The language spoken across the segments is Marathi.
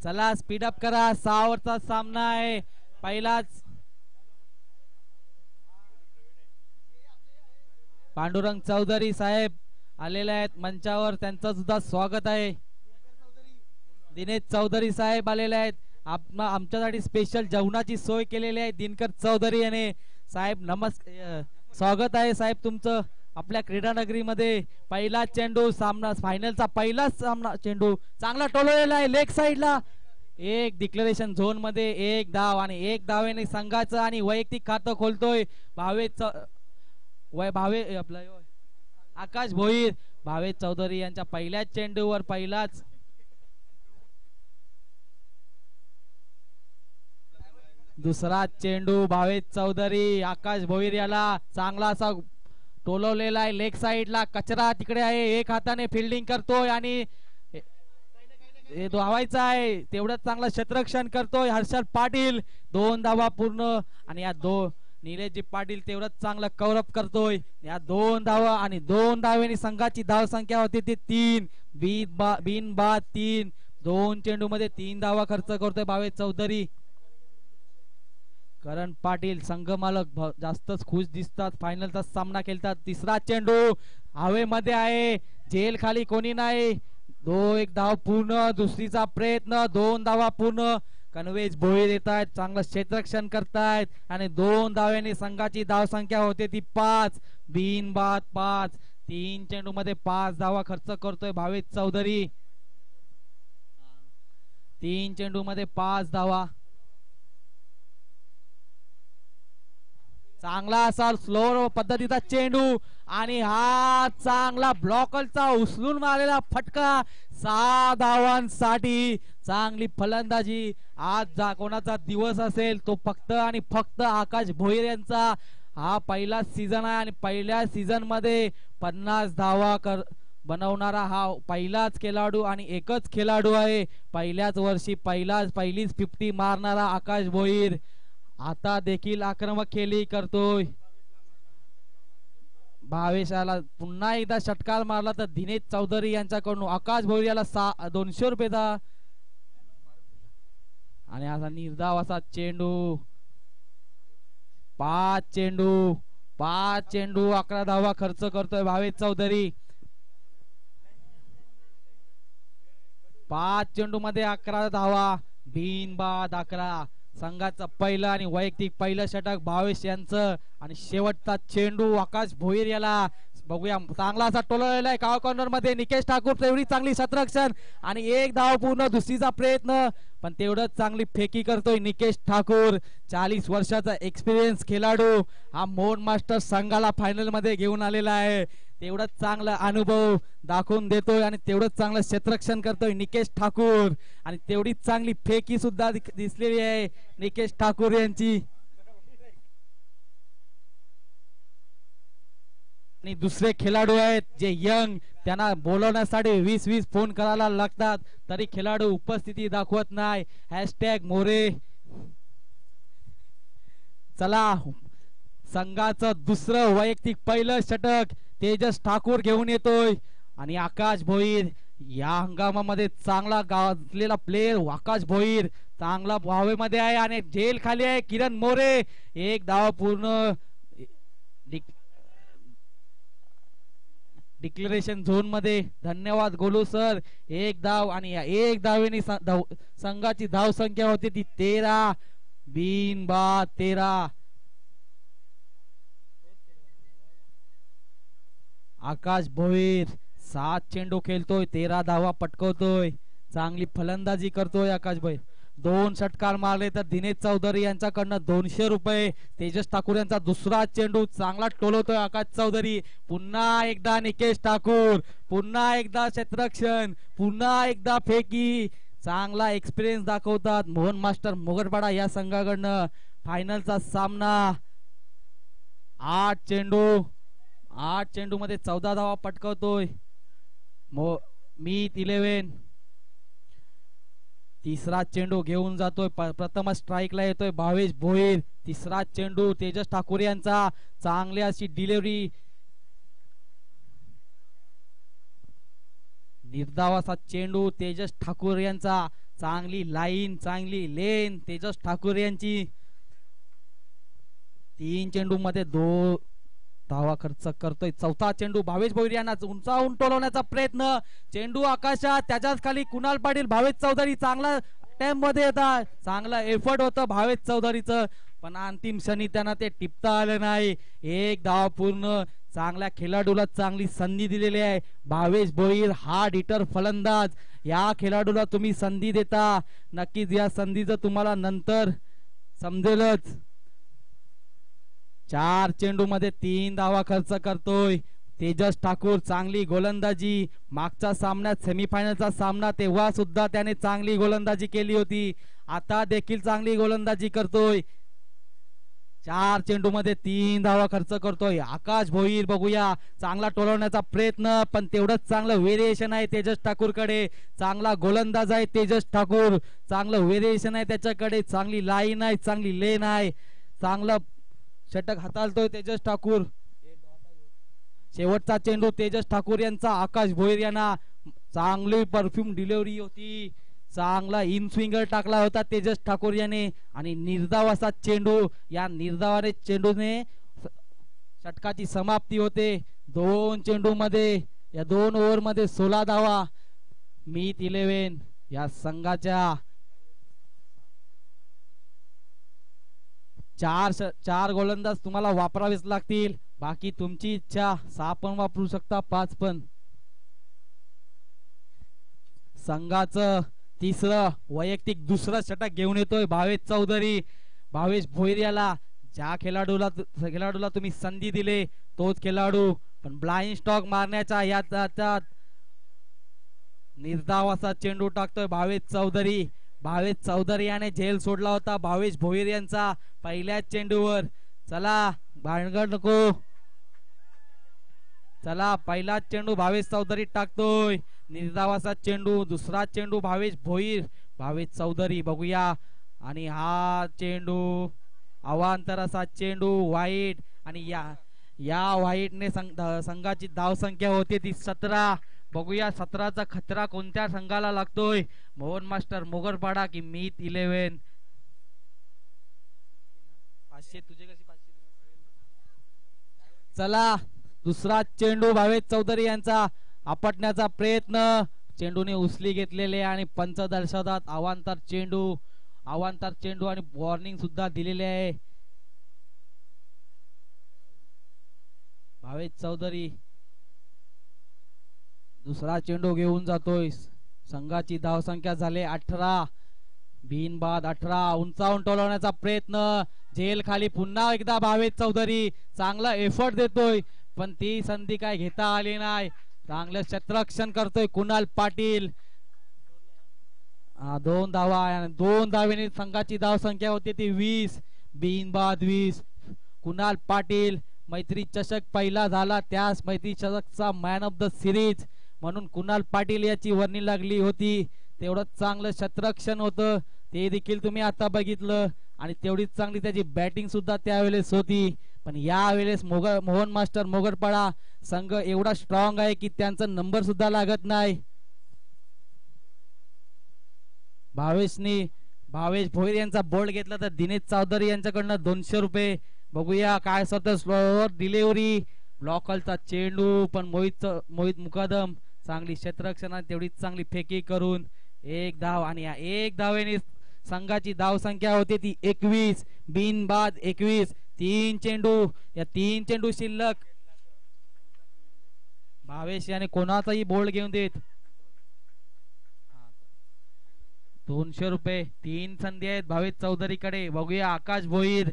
चला स्पीड अप करा, 6 ओव्हरचा सामना आहे. पहिलाच पांडुरंग चौधरी साहेब आलेले आहेत मंचावर, त्यांचं सुद्धा स्वागत आहे. दिनेश चौधरी साहेब आलेले आहेत, आमच्यासाठी स्पेशल जेवणाची सोय केलेली आहे दिनकर चौधरी याने. साहेब नमस्कार, स्वागत आहे साहेब तुमचं आपल्या क्रीडा नगरीमध्ये. पहिला चेंडू, सामना फायनलचा पहिलाच सामना, चेंडू चांगला टोलवलेला आहे लेग साइडला. एक डिक्लेरेशन झोन मध्ये एक धाव आणि एक धावेने संघाचं आणि वैयक्तिक खातं खोलतोय भावे आपला आकाश भोईर. भावे चौधरी यांच्या पहिल्याच चेंडूवर पहिलाच दुसरा चेंडू. भावे चौधरी आकाश भोईर याला चांगला असा टोलवलेला आहे लेग साइडला, कचरा तिकडे आहे, एक हाताने फिल्डिंग करतोय आणि धावायचा आहे. तेवढंच चांगलं क्षेत्ररक्षण करतोय हर्षल पाटील. 2 धावा पूर्ण आणि या निलेशजी पाटील तेवढंच चांगलं कव्हरअप करतोय. या 2 धावा आणि 2 धावेने संघाची धाव संख्या होती ती 3 बिन बाद 3. 2 चेंडू मध्ये 3 धावा खर्च करतोय भावे चौधरी. करण पाटील संघ मालक जास्तच खुश दिसतात, फायनलचा सामना खेळतात. तिसरा चेंडू हवेमध्ये आहे, झेल खाली कोणी नाही. 1 धाव पूर्ण, दुसरीचा प्रयत्न, 2 धावा पूर्ण. कन्वेज भोईर येत आहेत, चांगलं क्षेत्ररक्षण करतायत आणि 2 धाव्यांनी संघाची धाव संख्या होते ती 5 बिन बाद 5. 3 चेंडू मध्ये 5 धावा खर्च करतोय भावे चौधरी. 3 चेंडू मध्ये 5 धावा. चांगला असा स्लो पद्धतीचा चेंडू आणि हा चांगला ब्लॉकरचा उचलून मारलेला फटका. 6 धावांसाठी चांगली फलंदाजी. आज कोणाचा दिवस असेल तो फक्त आणि फक्त आकाश भोईर यांचा. हा पहिला सीझन आहे आणि पहिल्या सीझन मध्ये 50 धावा बनवणारा हा पहिलाच खेळाडू आणि एकच खेळाडू आहे. पहिल्याच वर्षी पहिलीच 50 मारणारा आकाश भोईर आता देखील आक्रमक खेळी करतोय. भावेशाला पुन्हा एकदा षटकार मारला तर दिनेश चौधरी यांच्याकडून आकाश भोईर याला 200 रुपयेचा आणि असा निर्धाव असा चेंडू. 5 चेंडू 11 धावा खर्च करतोय भावे चौधरी. 5 चेंडू मध्ये 11 धावा बिन बाद 11. संघाचं पहिलं आणि वैयक्तिक पहिलं षटक भावेश यांचं आणि शेवटचा चेंडू आकाश भोईर याला. बघूया चांगला असा टोलवलेला आहे काव कॉर्नर मध्ये. निकेश ठाकूर एवढी चांगली क्षेत्ररक्षण आणि 1 धाव पूर्ण, दुसरीचा प्रयत्न पण तेवढंच चांगली फेकी करतोय निकेश ठाकूर. 40 वर्षाचा एक्सपिरियन्स खेळाडू हा मोहन मास्टर संघाला फायनल मध्ये घेऊन आलेला आहे. तेवढंच चांगला अनुभव दाखवून देतोय आणि तेवढंच चांगलं क्षेत्ररक्षण करतोय निकेश ठाकूर आणि तेवढीच चांगली फेकी सुद्धा दिसलेली आहे निकेश ठाकूर यांची. आणि दुसरे खेळाडू आहेत जे यंग, त्यांना बोलवण्यासाठी 20 फोन करायला लागतात तरी खेळाडू उपस्थिती दाखवत नाही. #मोरे. चला संघाचं दुसरं वैयक्तिक पहिलं षटक तेजस ठाकूर घेऊन येतोय आणि आकाश भोईर या हंगामामध्ये चांगला गाजलेला प्लेयर आकाश भोईर चांगला भावेमध्ये आहे आणि झेल खाली आहे. किरण मोरे 1 धाव पूर्ण. डिक्लेरेशन झोन मध्ये धन्यवाद गोलू सर. 1 धाव आणि या 1 धावेने संघाची धाव संख्या होती ती 13 बिन बाद 13. आकाश भोईर 7 चेंडू खेळतोय, 13 धावा पटकवतोय, चांगली फलंदाजी करतोय आकाश भोईर. 2 षटकार मारले तर दिनेश चौधरी यांच्याकडनं 200 रुपये. तेजस ठाकूर यांचा दुसरा चेंडू चांगला टोलवतोय आकाश चौधरी. पुन्हा एकदा निकेश ठाकूर, पुन्हा एकदा क्षेत्ररक्षण, पुन्हा एकदा फेकी. चांगला एक्सपिरियन्स दाखवतात मोहन मास्टर मुगटपाडा या संघाकडनं. फायनलचा सामना. 8 चेंडू मध्ये 14 धावा पटकवतोय मीत 11. तिसरा चेंडू घेऊन जातोय, प्रथम स्ट्राइकला येतोय भावेश भोईर. तिसरा चेंडू तेजस ठाकूर यांचा, चांगली अशी डिलिव्हरी, निर्धाव असा चेंडू तेजस ठाकूर यांचा, चांगली लाईन, चांगली लेन तेजस ठाकूर यांची. 3 चेंडू मध्ये 2 धावा खर्च करतोय. चौथा चेंडू भावेश भोईर यांना उंचावून टोलवण्याचा प्रयत्न. चेंडू आकाशात, त्याच्याच खाली कुणाल पाटील. भावेश चौधरी चांगला टाइम मध्ये येतात, चांगला एफर्ट होतं भावेश चौधरीचं, पण अंतिम क्षणी त्यांना ते टिपता आलं नाही. 1 धाव पूर्ण. चांगल्या खेळाडूला चांगली संधी दिलेली आहे. भावेश भोईर हार्ड हिटर फलंदाज. या खेळाडूला तुम्ही संधी देता, नक्कीच या संधीचं तुम्हाला नंतर समजेलच. 4 चेंडू मध्ये 3 धावा खर्च करतोय तेजस ठाकूर. चांगली गोलंदाजी. मागच्या सामन्यात सेमीफायनलचा सामना तेव्हा सुद्धा त्याने चांगली गोलंदाजी केली होती, आता देखील चांगली गोलंदाजी करतोय. 4 चेंडू मध्ये 3 धावा खर्च करतोय आकाश भोईर. बघूया, चांगला टोलवण्याचा प्रयत्न, पण तेवढंच चांगलं व्हेरिएशन आहे तेजस ठाकूर कडे. चांगला गोलंदाज आहे तेजस ठाकूर, चांगलं व्हेरिएशन आहे त्याच्याकडे. चांगली लाईन आहे, चांगली लेन आहे, चांगलं षटक हाताळतोय तेजस ठाकूर. शेवटचा चेंडू तेजस ठाकूर यांचा. आकाश भोईर यांना चांगली परफ्यूम डिलिव्हरी होती, चांगला इन स्विंगर टाकला होता तेजस ठाकूर याने, आणि निर्धाव असा चेंडू. या निर्धावाने चेंडूने षटकाची समाप्ती होते. 2 चेंडू मध्ये, या 2 ओव्हर मध्ये 16 धावा. मीत 11 या संघाच्या. 4 गोलंदाज तुम्हाला वापरावेच लागतील, बाकी तुमची इच्छा. 6 पण वापरू शकता, 5 पण. संघाचं तिसरं वैयक्तिक दुसरं षटक घेऊन येतोय भावेश चौधरी. भावेश भोईर याला, ज्या खेळाडूला तुम्ही संधी दिले तोच खेळाडू, पण ब्लाइंड स्टॉक मारण्याचा यात निर्धाव असा चेंडू टाकतोय भावेश चौधरी. भावेश चौधरी याने झेल सोडला होता भावेश भोईर यांचा पहिल्याच चेंडूवर. चला, भानगड नको. चला, पहिलाच चेंडू भावेश चौधरी टाकतोय. निर्धावाचा चेंडू, दुसरा चेंडू भावेश भोईर, भावेश चौधरी. बघूया, आणि हा चेंडू अवांतर असा चेंडू वाईट, आणि या वाईटने संघाची धाव संख्या होती ती 17. बघूया 17चा खतरा कोणत्या संघाला लागतोय, मोहन मास्टर मोगरपाडा की मीत 11. 500 तुझे कशी 500. चला, दुसरा चेंडू भावेश चौधरी यांचा. आपटण्याचा प्रयत्न, चेंडूने उचली घेतलेले आणि पंच दर्शवतात अवांतर चेंडू. अवांतर चेंडू आणि वॉर्निंग सुद्धा दिलेले आहे. भावेश चौधरी दुसरा चेंडू घेऊन जातोय. संघाची धाव संख्या झाले 18. बिनबाद 18. उंचावून टोलवण्याचा प्रयत्न, झेल खाली. पुन्हा एकदा भावेश चौधरी चांगला एफर्ट देतोय, पण ती संधी काय घेता आली नाही. चांगलं क्षेत्ररक्षण करतोय कुणाल पाटील. 2 धावा. 2 धावेने संघाची धाव संख्या होती ती 20. बिनबाद 20. कुणाल पाटील. मैत्री चषक पहिला झाला, त्यास मैत्री चषकचा मॅन ऑफ द सिरीज म्हणून कुणाल पाटील याची वर्णी लागली होती. तेवढंच चांगलं क्षेत्ररक्षण होतं, ते देखील तुम्ही आता बघितलं, आणि तेवढीच चांगली त्याची बॅटिंग सुद्धा त्यावेळेस होती. पण यावेळेस मोहन मास्टर मोगरपाडा संघ एवढा स्ट्रॉंग आहे की त्यांचा नंबर सुद्धा लागत नाही. भावेश भोईर यांचा बोल्ड घेतला तर दिनेश चौधरी यांच्याकडनं 200 रुपये. बघूया काय स्वतः स्लोअर डिलिव्हरी, ब्लॉकलचा चेंडू, पण मोहित मुकादम चांगली क्षेत्ररक्षण, तेवढीच चांगली फेकी करून 1 धाव. आणि या 1 धावेने संघाची धाव संख्या होती ती 21. बिनबाद 21. 3 चेंडू, या 3 चेंडू शिल्लक. भावेश याने कोणाचाही बोल्ड घेऊन देत. 200 रुपये. 3 संधी आहेत भावेश चौधरी कडे. बघूया आकाश भोईर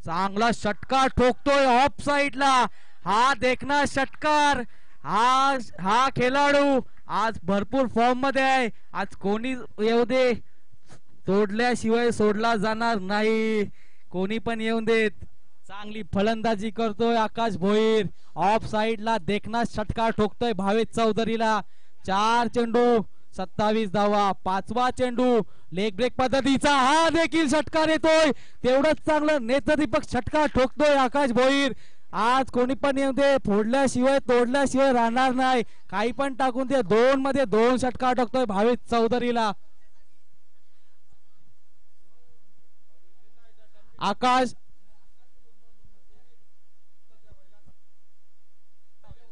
चांगला षटकार ठोकतोय ऑफ साइडला. हा देखना षटकार. हा खेळाडू आज भरपूर फॉर्म मध्ये आहे. आज कोणी येऊ दे, तोडल्याशिवाय सोडला जाणार नाही. कोणी पण येऊन देत. चांगली फलंदाजी करतोय आकाश भोईर. ऑफ साइडला देखना षटकार ठोकतोय भावेश चौधरीला. 4 चेंडू 27 धावा. 5वा चेंडू लेग ब्रेक पद्धतीचा, हा देखील षटकार येतोय. तेवढंच चांगलं नेत्रदीपक षटकार ठोकतोय आकाश भोईर. आज कोणी पण येऊ दे, फोडल्याशिवाय तोडल्याशिवाय राहणार नाही. काही पण टाकून दे, 2 मध्ये 2 षटकार टाकतोय भावेश चौधरीला. आकाश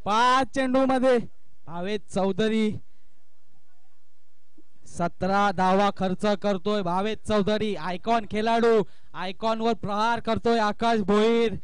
5 चेंडू मध्ये भावेश चौधरी 17 धावा खर्च करतोय भावेश चौधरी. आयकॉन खेळाडू, आयकॉन वर प्रहार करतोय आकाश भोईर.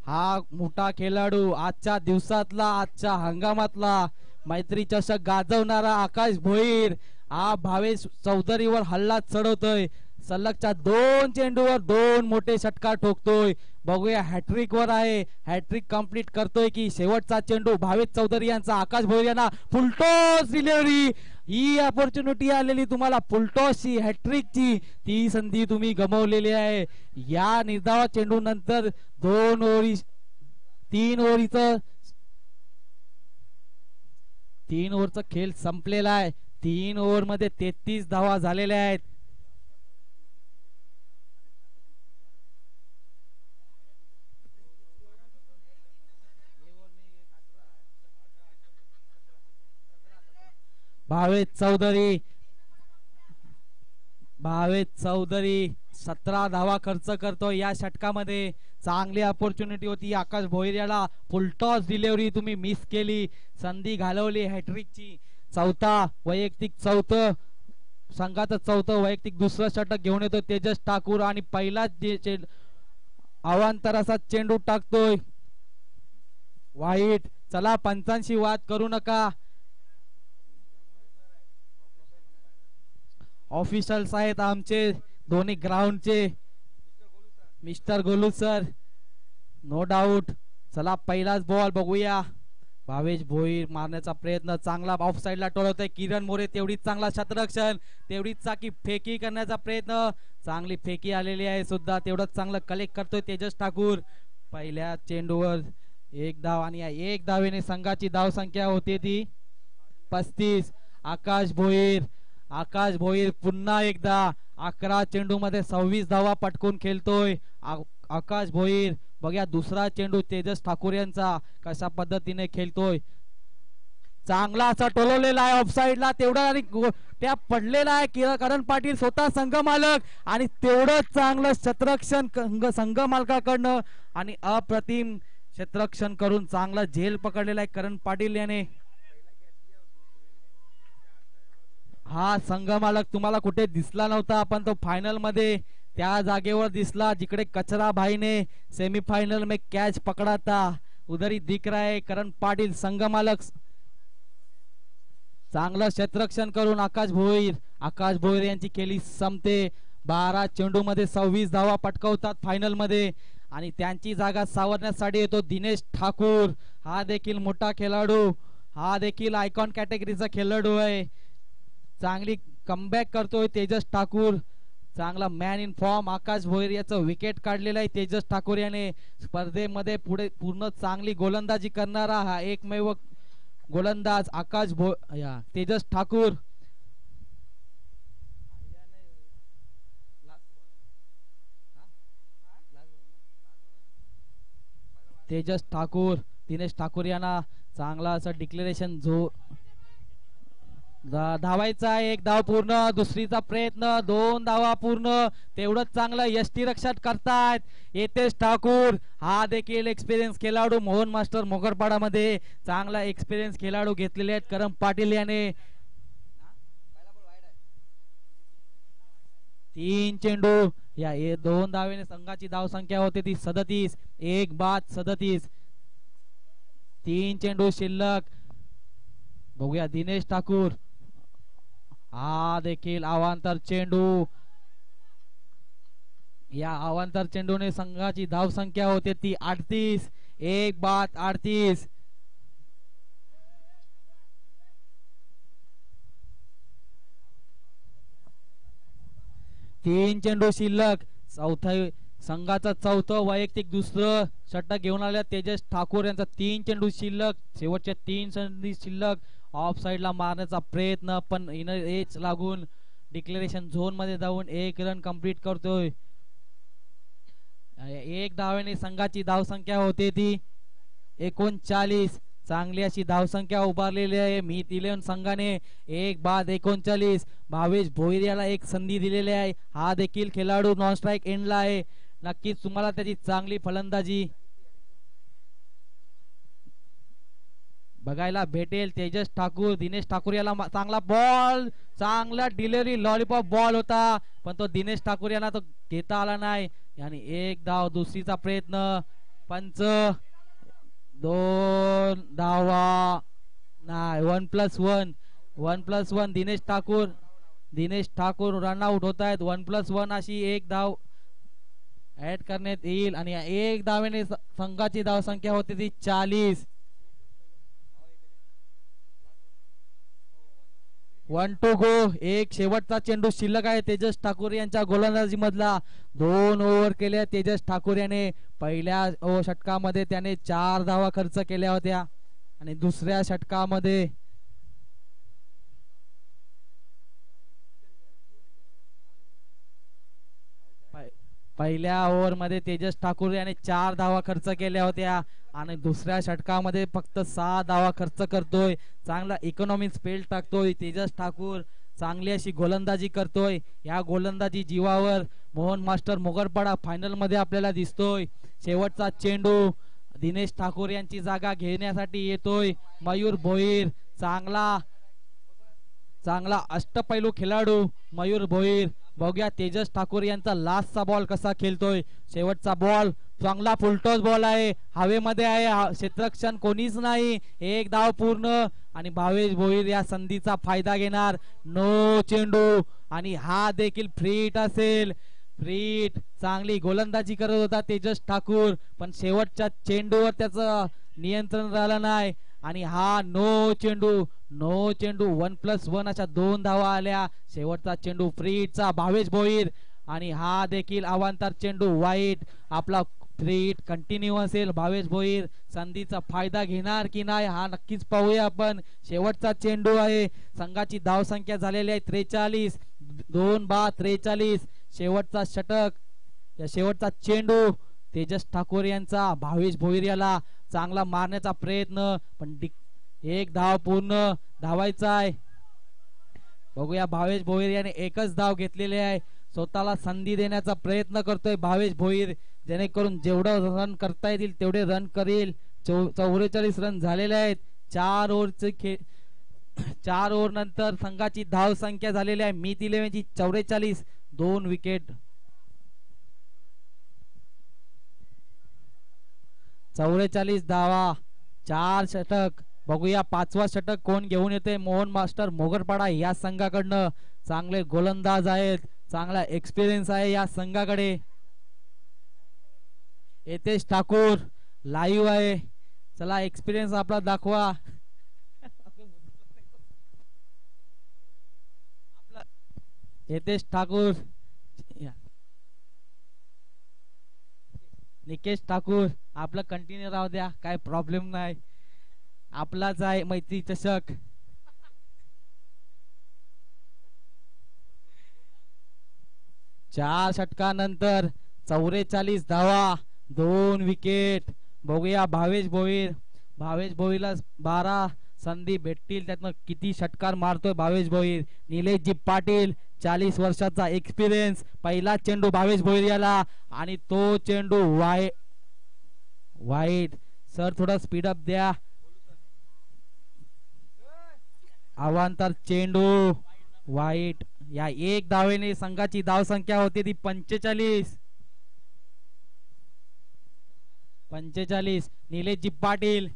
हा मोठा खेळाडू, आजच्या दिवसातला, आजच्या हंगामातला मैत्री चषक गाजवणारा आकाश भोईर हा भावेश चौधरीवर हल्ला चढवतोय. सलगच्या 2 चेंडूवर 2 मोठे षटकार ठोकतोय. बघूया हॅट्रिक वर आहे, हॅट्रिक कंप्लीट करतोय की शेवटचा चेंडू भावेश चौधरी यांचा. आकाश भोईर यांना फुलटॉस डिलिव्हरी. ही अपॉर्च्युनिटी आलेली तुम्हाला फुलटॉसची, हॅट्रिकची, ती संधी तुम्ही गमावलेली आहे. या निर्धाव चेंडू नंतर 2 ओव्हरी 3 ओव्हरीचं 3 ओव्हरचा खेळ संपलेला आहे. 3 ओव्हर मध्ये 33 धावा झालेल्या आहेत. भावेश चौधरी 17 धावा खर्च करतो या षटकामध्ये. चांगली अपॉर्च्युनिटी होती आकाश भोईर याला, फुलटॉस डिलिव्हरी तुम्ही मिस केली, संधी घालवली हॅट्रिकची. चौथं संघाचं चौथं वैयक्तिक दुसरं षटक घेऊन येतो तेजस ठाकूर आणि पहिलाच अवांतराचा चेंडू टाकतोय वाईट. चला पंचांशी वाद करू नका, ऑफिशियल्स आहेत आमचे दोन्ही ग्राउंडचे, mister Golu sir, no doubt. चला पहिलाच बॉल बघूया. भावेश भोईर मारण्याचा प्रयत्न, चांगला ऑफ साइडला टोलवतोय किरण मोरे. तेवढीच चांगला क्षेत्ररक्षण, तेवढीच चाकी फेकी करण्याचा प्रयत्न, चांगली फेकी आलेली आहे सुद्धा. तेवढंच चांगलं कलेक्ट करतोय तेजस ठाकूर. पहिल्या चेंडूवर 1 धाव आणि या 1 धावेने संघाची धाव संख्या होते ती 35. आकाश भोईर पुन्हा एकदा 11 चेंडू मध्ये 26 धावा पटकून खेळतोय आकाश भोईर. बघा दुसरा चेंडू तेजस ठाकूर यांचा कशा पद्धतीने खेळतोय. चांगला असा टोलवलेला आहे ऑफ साइडला, तेवढा आणि त्या पडलेला आहे करण पाटील स्वतः संघ मालक. आणि तेवढं चांगलं क्षेत्ररक्षण संघ मालकाकडनं आणि अप्रतिम क्षेत्ररक्षण करून चांगला झेल पकडलेला आहे करण पाटील याने. हा संघ मालक तुम्हाला कुठे दिसला नव्हता, पण तो फायनल मध्ये त्या जागेवर दिसला जिकडे कचरा भाईने सेमीफाइनल में कॅच पकड़ा था, उधर ही दिख रहा है करण पाटील संघ मालक. चांगलं क्षेत्ररक्षण करून आकाश भोईर यांची केली समते. 12 चेंडू मध्ये 26 धावा पटकवतात फायनल मध्ये आणि त्यांची जागा सावरण्यासाठी येतो दिनेश ठाकूर. हा देखील मोठा खेळाडू, हा देखील आयकॉन कॅटेगरीचा खेळाडू आहे. चांगली कमबॅक करतोय तेजस ठाकूर, चांगला मॅन इन फॉर्म आकाश भोईर याचं विकेट काढलेलं आहे तेजस ठाकूर याने. स्पर्धेमध्ये पुढे पूर्ण चांगली गोलंदाजी करणारा हा एकमेव गोलंदाज तेजस ठाकूर. दिनेश ठाकूर यांना चांगला असं डिक्लेरेशन धावायचा आहे. 1 धाव पूर्ण, दुसरीचा प्रयत्न, 2 धावा पूर्ण. तेवढंच चांगलं यष्टीरक्षण करतायत येतेश ठाकूर. हा देखील एक्सपिरियन्स खेळाडू मोहन मास्टर मोगरपाडा मध्ये चांगला एक्सपिरियन्स खेळाडू घेतलेले आहेत करण पाटील याने. 3 चेंडू या 2 धावेने संघाची धाव संख्या होते ती 37. 1 बाद 37. 3 चेंडू शिल्लक. बघूया दिनेश ठाकूर, हा देखील अवांतर चेंडू. या अवांतर चेंडूने संघाची धाव संख्या होते ती 38. 1 बाद 38. 3 चेंडू शिल्लक. संघाचा चौथं वैयक्तिक दुसरं षटक घेऊन आल्या तेजस ठाकूर यांचा. 3 चेंडू शिल्लक, शेवटच्या 3 संधी शिल्लक. ऑफ साइडला मारण्याचा प्रयत्न पण इनर एज लागून डिक्लेरेशन झोन मध्ये जाऊन 1 रन कंप्लीट करतोय. 1 धावेने संघाची धाव संख्या होते ती 39. चांगली अशी धावसंख्या उभारलेली आहे मीत 11 संघाने. 1 बाद 39. भावेश भोईर याला एक संधी दिलेली आहे. हा देखील खेळाडू नॉन स्ट्राईक एंडला आहे. नक्कीच तुम्हाला त्याची चांगली फलंदाजी बघायला भेटेल. तेजस ठाकूर, दिनेश ठाकूर याला चांगला बॉल, चांगला डिलिव्हरी लॉलीपॉप बॉल होता पण तो दिनेश ठाकूर यांना तो घेता आला नाही आणि एक धाव. दुसरीचा प्रयत्न. पंच 2 धावा नाही. 1+1 दिनेश ठाकूर रनआउट होत आहेत. 1+1 अशी एक धाव ऍड करण्यात येईल आणि एक धावेने संघाची धावसंख्या होती ती 40. 1 to go. एक शेवटचा चेंडू शिल्लक आहे तेजस ठाकूर यांच्या गोलंदाजी मधला. 2 ओव्हर केल्या तेजस ठाकूर याने. पहिल्या षटकामध्ये त्याने 4 धावा खर्च केल्या होत्या आणि दुसऱ्या षटकामध्ये पहिल्या ओव्हर मध्ये तेजस ठाकूर याने 4 धावा खर्च केल्या होत्या आणि दुसऱ्या षटकामध्ये फक्त 6 धावा खर्च करतोय. चांगला इकॉनॉमिक स्पेल टाकतोय तेजस ठाकूर. चांगली अशी गोलंदाजी करतोय. या गोलंदाजी जीवावर मोहन मास्टर मोगरपाडा फायनल मध्ये आपल्याला दिसतोय. शेवटचा चेंडू दिनेश ठाकूर यांची जागा घेण्यासाठी येतोय मयूर भोईर. चांगला अष्टपैलू खेळाडू मयूर भोईर. बघूया तेजस ठाकूर यांचा लास्टचा बॉल कसा खेळतोय. शेवटचा बॉल चांगला फुलटॉस बॉल आहे. हवेमध्ये आहे. क्षेत्ररक्षण कोणीच नाही. एक धाव पूर्ण आणि भावेश भोईर या संधीचा फायदा घेणार. नो चेंडू आणि हा देखील फ्रीट असेल. फ्रीट. चांगली गोलंदाजी करत होता तेजस ठाकूर पण शेवटच्या चेंडूवर त्याचं नियंत्रण राहिलं नाही आणि हा नो चेंडू. 1+1 अशा 2 धावा आल्या. शेवटचा चेंडू फ्रीटचा भावेश भोईर आणि हा देखील अवांतर चेंडू वाईट. आपला फ्रीट कंटिन्यू असेल. भावेश भोईर संधीचा फायदा घेणार की नाही हा नक्कीच पाहूया आपण. शेवटचा चेंडू आहे. संघाची धावसंख्या झालेली आहे 43. 2 बाद 43. शेवटचा षटक. या शेवटचा चेंडू तेजस ठाकूर यांचा. भावेश भोईर याला चांगला मारण्याचा प्रयत्न पण एक धाव पूर्ण. धावायचा आहे. बघूया भावेश भोईर याने एकच धाव घेतलेली आहे. स्वतःला संधी देण्याचा प्रयत्न करतोय भावेश भोईर जेणेकरून जेवढं रन करता येतील तेवढे रन करेल. 44 रन झालेले आहेत 4 ओव्हरचे 4 ओव्हर नंतर. संघाची धाव संख्या झालेली आहे मीत 11 ची 44. 2 विकेट. 44 धावा 4 षटक. बघूया 5वा षटक कोण घेऊन येते. मोहन मास्टर मोगरपाडा या संघाकडनं. चांगले गोलंदाज आहेत. चांगला एक्सपिरियन्स आहे या संघाकडे. येतेश ठाकूर लाईव्ह आहे. चला एक्सपिरियन्स आपला दाखवा. येतेश ठाकूर. निकेश ठाकूर आपलं कंटिन्यू राहू द्या काय प्रॉब्लेम नाही. आपलाच आहे मैत्री चषक. चार षटकानंतर 44 धावा 2 विकेट. बघूया भावेश भोईरला 12 संधी भेटतील त्यातनं किती षटकार मारतोय भावेश भोईर. निलेशजी पाटील 40 वर्षाचा एक्सपिरियन्स. पहिला चेंडू भावेश भोईर याला आणि तो चेंडू वाईट. सर थोडा स्पीड अप द्या. अवांतर चेंडू वाईट. या एक धावेने संघाची धाव संख्या होती ती 45. निलेशजी पाटील.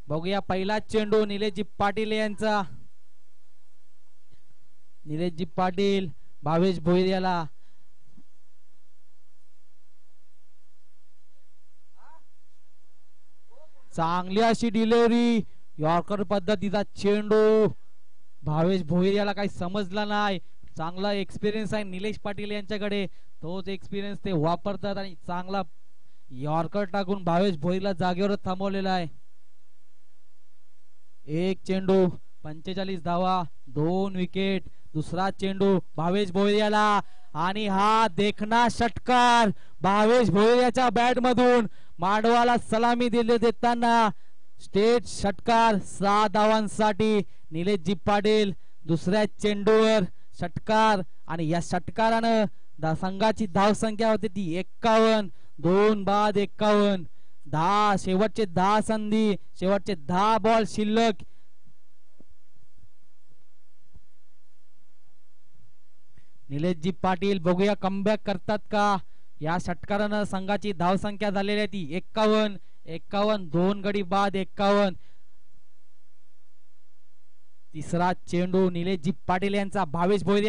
बघूया पहिला चेंडू निलेशजी पाटील यांचा. निलेशजी पाटील भावेश भोईर याला. चांगली अशी डिलिव्हरी. यॉर्कर पद्धतीचा चेंडू. भावेश भोईर याला काही समजला नाही. चांगला एक्सपिरियन्स आहे निलेश पाटील यांच्याकडे. तोच एक्सपिरियन्स ते वापरतात आणि चांगला यॉर्कर टाकून भावेश भोईरला जागेवर थांबवलेला आहे. एक चेंडू 45 धावा 2 विकेट. दुसरा चेंडू भावेश भोईर याला आणि हा देखना षटकार भावेश भोईर याच्या बॅट मधून. मांडवाला सलामी दिली देताना स्टेट षटकार 6 धावांसाठी निलेशजी पाटील दुसऱ्या चेंडूवर षटकार आणि या षटकारानं संघाची धाव संख्या होती ती 51 2 बाद 51 10 शेवटचे 10 संधी शेवटचे 10 बॉल शिल्लक निलेशजी पाटील बघूया कमबॅक करतात का या षटकारानं संघाची धाव संख्या झालेली आहे ती 51 51 2 गडी बाद 51 तिसरा चेंडू निलेशजी पाटील यांचा भावेश भोईर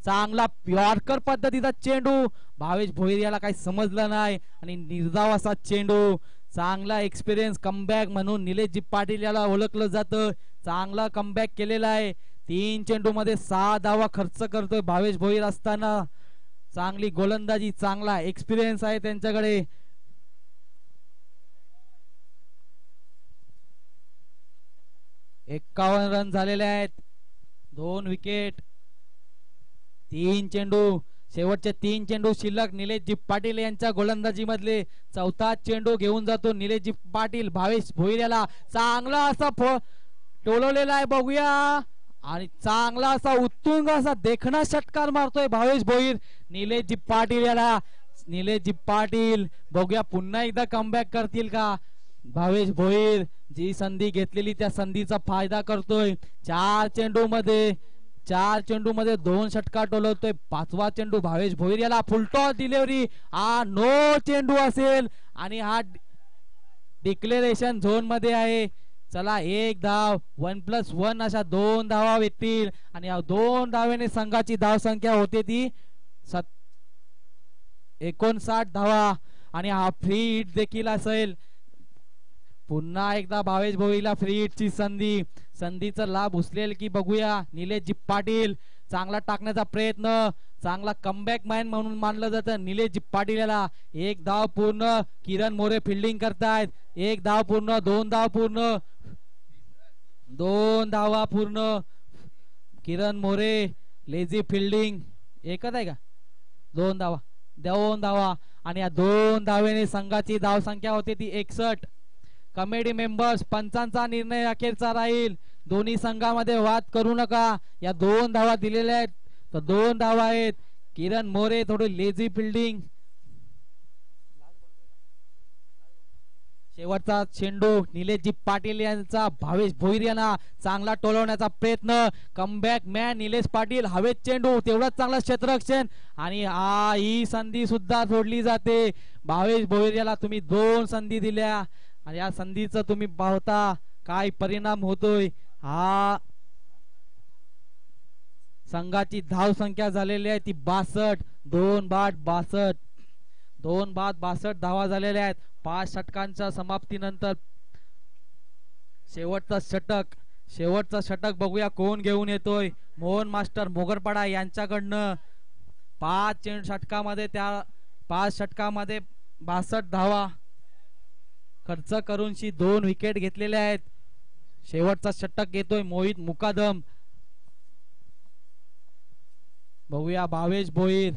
चांगला यॉर्कर पद्धतीचा चेंडू भावेश भोईर काही समजलं नाही आणि निर्धाव असा चेंडू चांगला एक्सपिरियन्स कमबॅक म्हणून निलेशजी पाटील याला ओळखलं जातं चांगला कमबॅक केलेला आहे 3 चेंडू मध्ये 6 धावा खर्च करतोय भावेश भोईर असताना चांगली गोलंदाजी चांगला एक्सपिरियन्स आहे त्यांच्याकडे 51 रन झालेले आहेत 2 विकेट 3 चेंडू शेवटचे 3 चेंडू शिल्लक निलेशजी पाटील यांच्या गोलंदाजी मधले चौथा चेंडू घेऊन जातो निलेशजी पाटील भावेश भोईर याला चांगला असा टोलवलेला आहे बघूया आणि चांगला असा उत्तुंग असा देखणा षटकार मारतोय भावेश भोईर निलेशजी पाटील याला निलेशजी पाटील बघूया पुन्हा एकदा कमबॅक करतील का भावेश भोईर जी संधी घेतलेली त्या संधीचा फायदा करतोय 4 चेंडू मध्ये 2 षटकार टोलवतोय 5वा चेंडू भावेश भोईर याला फुलटॉस डिलिव्हरी नो चेंडू असेल आणि हा डिक्लेरेशन झोन मध्ये आहे चला 1 धाव 1+1 अशा 2 धावा येतील आणि या 2 धावेने संघाची धाव संख्या होते ती 59 धावा आणि हा फ्री हिट देखील असेल पुन्हा एकदा भावेश भोईरला फ्री हिटची संधीचा लाभ उचलेल की बघूया निलेशजी पाटील चांगला टाकण्याचा प्रयत्न चांगला कमबॅक मॅन म्हणून मानलं जातं निलेशजी पाटील याला 1 धाव पूर्ण किरण मोरे फिल्डिंग करतायत 1 धाव पूर्ण 2 धाव पूर्ण 2 धावा पूर्ण किरण मोरे लेझी फिल्डिंग एकच आहे का 2 धावा आणि या 2 धावेने संघाची धाव संख्या होते ती 61 कमिटी मेंबर्स पंचांचा निर्णय अखेरचा राहील दोन्ही संघामध्ये वाद करू नका या 2 धावा दिलेल्या आहेत तर 2 धावा आहेत किरण मोरे थोडी लेझी फिल्डिंग शेवटचा चेंडू निलेशजी पाटील यांचा भावेश भोईर यांना चांगला टोलवण्याचा प्रयत्न कमबॅक मॅन निलेश पाटील हवेत चेंडू तेवढाच चांगला क्षेत्ररक्षण आणि ही संधी सुद्धा सोडली जाते भावेश भोईर याला तुम्ही 2 संधी दिल्या आणि या संधीचा तुम्ही पाहता काय परिणाम होतोय हा संघाची धाव संख्या झालेली आहे ती 62 2 बाद 62 धावा झालेल्या आहेत 5 षटकांच्या समाप्तीनंतर शेवटचा षटक बघूया कोण घेऊन येतोय मोहन मास्टर मोगरपाडा यांच्याकडनं 5 षटकामध्ये 62 धावा खर्च करून 2 विकेट घेतलेले आहेत शेवटचा षटक घेतोय मोहित मुकादम बघूया भावेश भोईर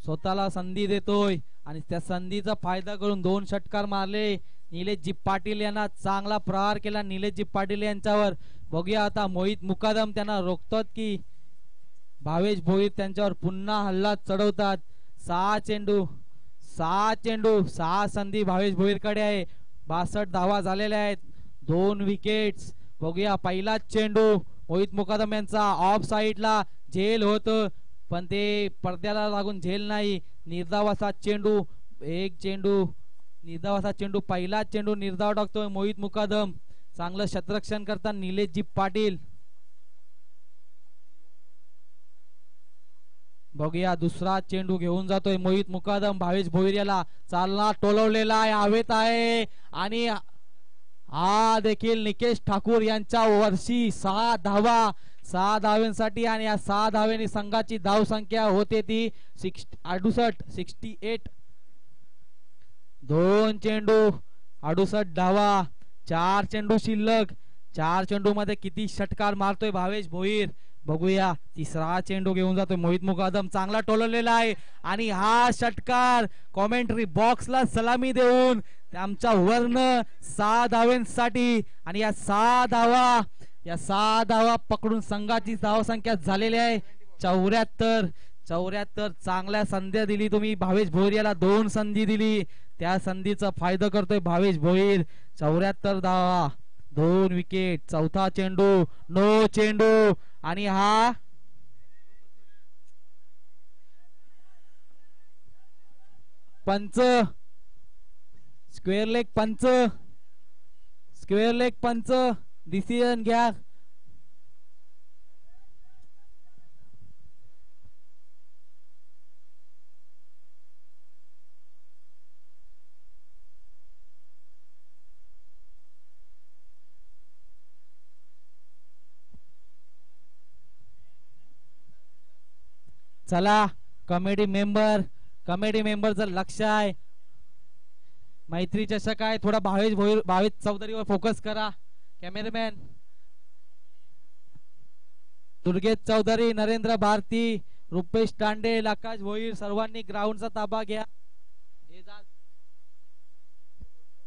स्वतःला संधी देतोय आणि त्या संधीचा फायदा करून 2 षटकार मारले निलेशजी पाटील यांना चांगला प्रहार केला निलेशजी पाटील यांच्यावर बघूया आता मोहित मुकादम त्यांना रोखतात की भावेश भोईर त्यांच्यावर पुन्हा हल्ला चढवतात 6 चेंडू 6 संधी भावेश भोईर कडे आहे 62 धावा झालेल्या आहेत 2 विकेट्स बघूया पहिला चेंडू मोहित मुकादम यांचा ऑफ साइडला झेल होत पण ते पडद्याला लागून झेल नाही निर्धावाचा चेंडू पहिला चेंडू निर्धाव टाकतोय मोहित मुकादम चांगलं क्षेत्ररक्षण करतात निलेशजी पाटील बघूया दुसरा चेंडू घेऊन जातोय मोहित मुकादम भावेश भोईर याला चालना टोलवलेला आहे हवेत आहे आणि हा देखील निकेश ठाकूर यांच्या वर्षी 6 धावांसाठी आणि या 6 धावेने संघाची धाव संख्या होते ती 68 2 चेंडू 68 धावा 4 चेंडू शिल्लक 4 चेंडू मध्ये किती षटकार मारतोय भावेश भोईर बघूया तिसरा चेंडू घेऊन जातोय मोहित मुकादम, चांगला टोललेला आहे आणि हा षटकार कॉमेंट्री बॉक्सला सलामी देऊन आमच्या वर्ण 6 धावांसाठी आणि या 6 धावा पकडून संघाची धावसंख्या झालेली आहे 74. चांगल्या संधी दिली तुम्ही भावेश भोईर याला, 2 संधी दिली, त्या संधीचा फायदा करतोय भावेश भोईर. 74 धावा, 2 विकेट. चौथा चेंडू, नो चेंडू आणि हा पंच, स्क्वेअर लेग पंच डिसिजन घ्या. चला कमिटी मेंबरचं लक्ष आहे, मैत्री चषक आहे, थोडा भावेश चौधरीवर फोकस करा. कॅमेरामॅन दुर्गेश चौधरी, नरेंद्र भारती, रुपेश तांडेल, आकाश भोईर सर्वांनी ग्राउंडचा ताबा घ्या.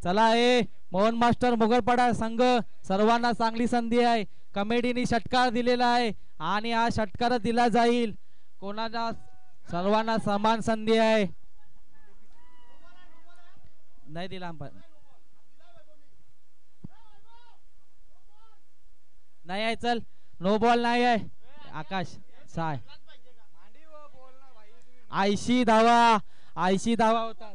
चला मोहन मास्टर मुगलपाडा संघ, सर्वांना चांगली संधी आहे, कमिटीने षटकार दिलेला आहे आणि हा षटकार दिला जाईल कोणाला, सर्वांना समान संधी आहे. नाही दिला नाही आहे, चल नो बॉल नाही आहे. आकाश 80 धावा होतात,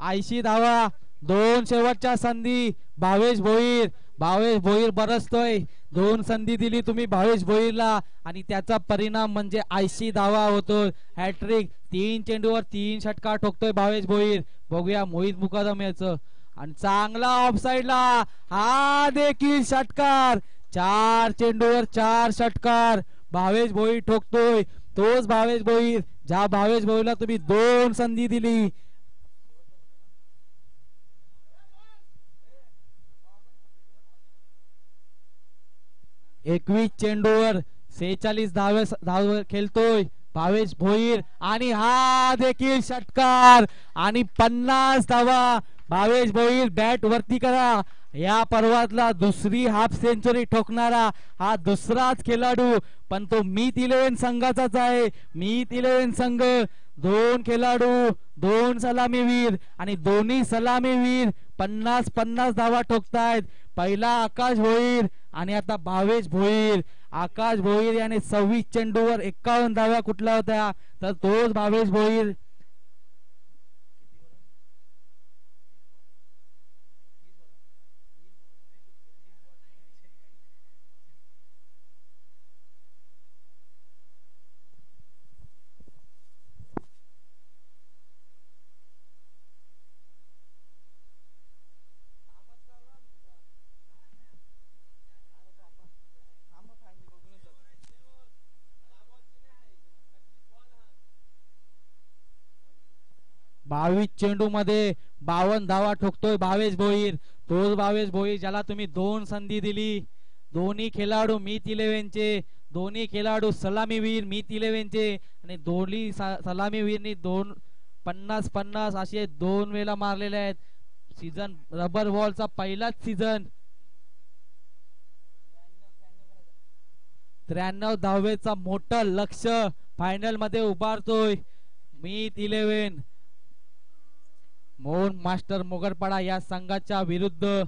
80 धावा, 2 शेवटच्या संधी. भावेश भोईर बरसतोय, 2 संधी दिली तुम्ही भावेश भोईरला आणि त्याचा परिणाम म्हणजे 80 धावा होतोय. हॅट्रिक, 3 चेंडूवर 3 षटकार ठोकतोय भावेश भोईर. बघूया मोहित मुकादम याचं, आणि चांगला ऑफसाइडला हा देखील षटकार. 4 चेंडूवर 4 षटकार भावेश भोईर ठोकतोय. तोच भावेश भोईर ज्या भावेश भोईरला तुम्ही 2 संधी दिली. एकवीस चेंडूवर 46 धावे खेळतोय भावेश भोईर आणि हा देखील षटकार आणि 50 धावा. भावेश भोईर बॅट वरती करा, या पर्वातला दुसरी हाफ सेंचुरी ठोकणारा हा दुसराच खेळाडू, पण तो मीत 11 संघाचाच आहे. मीत 11 संघ 2 खेळाडू, 2 सलामीवीर आणि दोन्ही सलामीवीर 50-50 धावा ठोकतायत. पहिला आकाश भोईर आणि आता भावेश भोईर. आकाश भोईर याने 26 चेंडूवर 51 धावा कुठला होत्या, तर तोच भावेश भोईर. बावीस चेंडू मध्ये 52 धावा ठोकतोय भावेश भोईर. तोच भावेश भोईर ज्याला तुम्ही 2 संधी दिली. दोन्ही खेळाडू मीत 11 चे, दोन्ही खेळाडू सलामीवीर मीत 11 चे आणि दोन्ही सलामीवीरनी 50-50 असे 2 वेळा मारलेले आहेत. सीझन रबर बॉलचा पहिलाच सीझन. 93 धावेचा मोठं लक्ष फायनल मध्ये उभारतोय मीत 11. मोहन मास्टर मुगलपाडा या संघाच्या विरुद्ध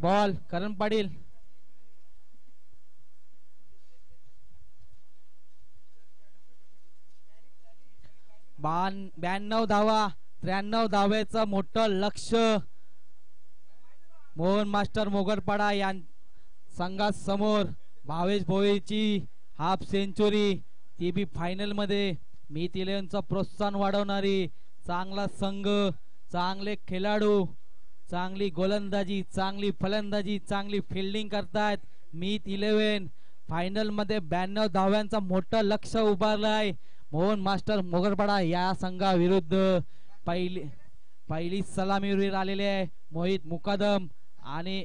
बॉल करण पाटील. 92 धावा, 93 धावेचं मोठं लक्ष. मोहन मास्टर मोगरपाडा या संघासमोर भावेश भोईरची हाफ सेंचुरी, ती बी फायनल मध्ये. मीत 11चं प्रोत्साहन वाढवणारी चांगला संघ, चांगले खेळाडू, चांगली गोलंदाजी, चांगली फलंदाजी, चांगली फिल्डिंग करतायत. मीत 11 फायनल मध्ये 92 धाव्यांचा मोठं लक्ष उभारलाय मोहन मास्टर मोगरपाडा या संघाविरुद्ध. पहिली सलामीवीर आलेले आहे मोहित मुकादम आणि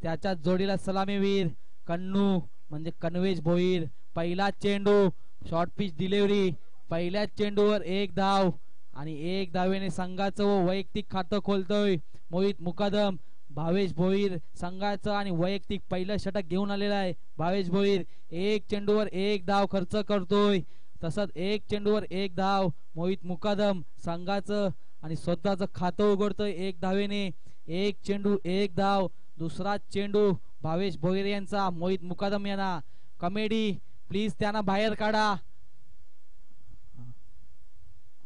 त्याच्या जोडीला सलामीवीर कन्नू म्हणजे कन्वेश भोईर. पहिला चेंडू शॉर्ट पिच डिलिव्हरी, पहिल्या चेंडूवर 1 धाव आणि 1 धावेने संघाचं वैयक्तिक खातं खोलतोय मोहित मुकादम. भावेश भोईर संघाचं आणि वैयक्तिक पहिलं षटक घेऊन आलेला आहे. भावेश भोईर 1 चेंडूवर 1 धाव खर्च करतोय. तसंच 1 चेंडूवर 1 धाव मोहित मुकादम संघाचं आणि स्वतःचं खातं उघडतोय 1 धावेने. 1 चेंडू 1 धाव. दुसरा चेंडू भावेश भोईर यांचा मोहित मुकादम यांना. कमेडी प्लीज त्यांना बाहेर काढा.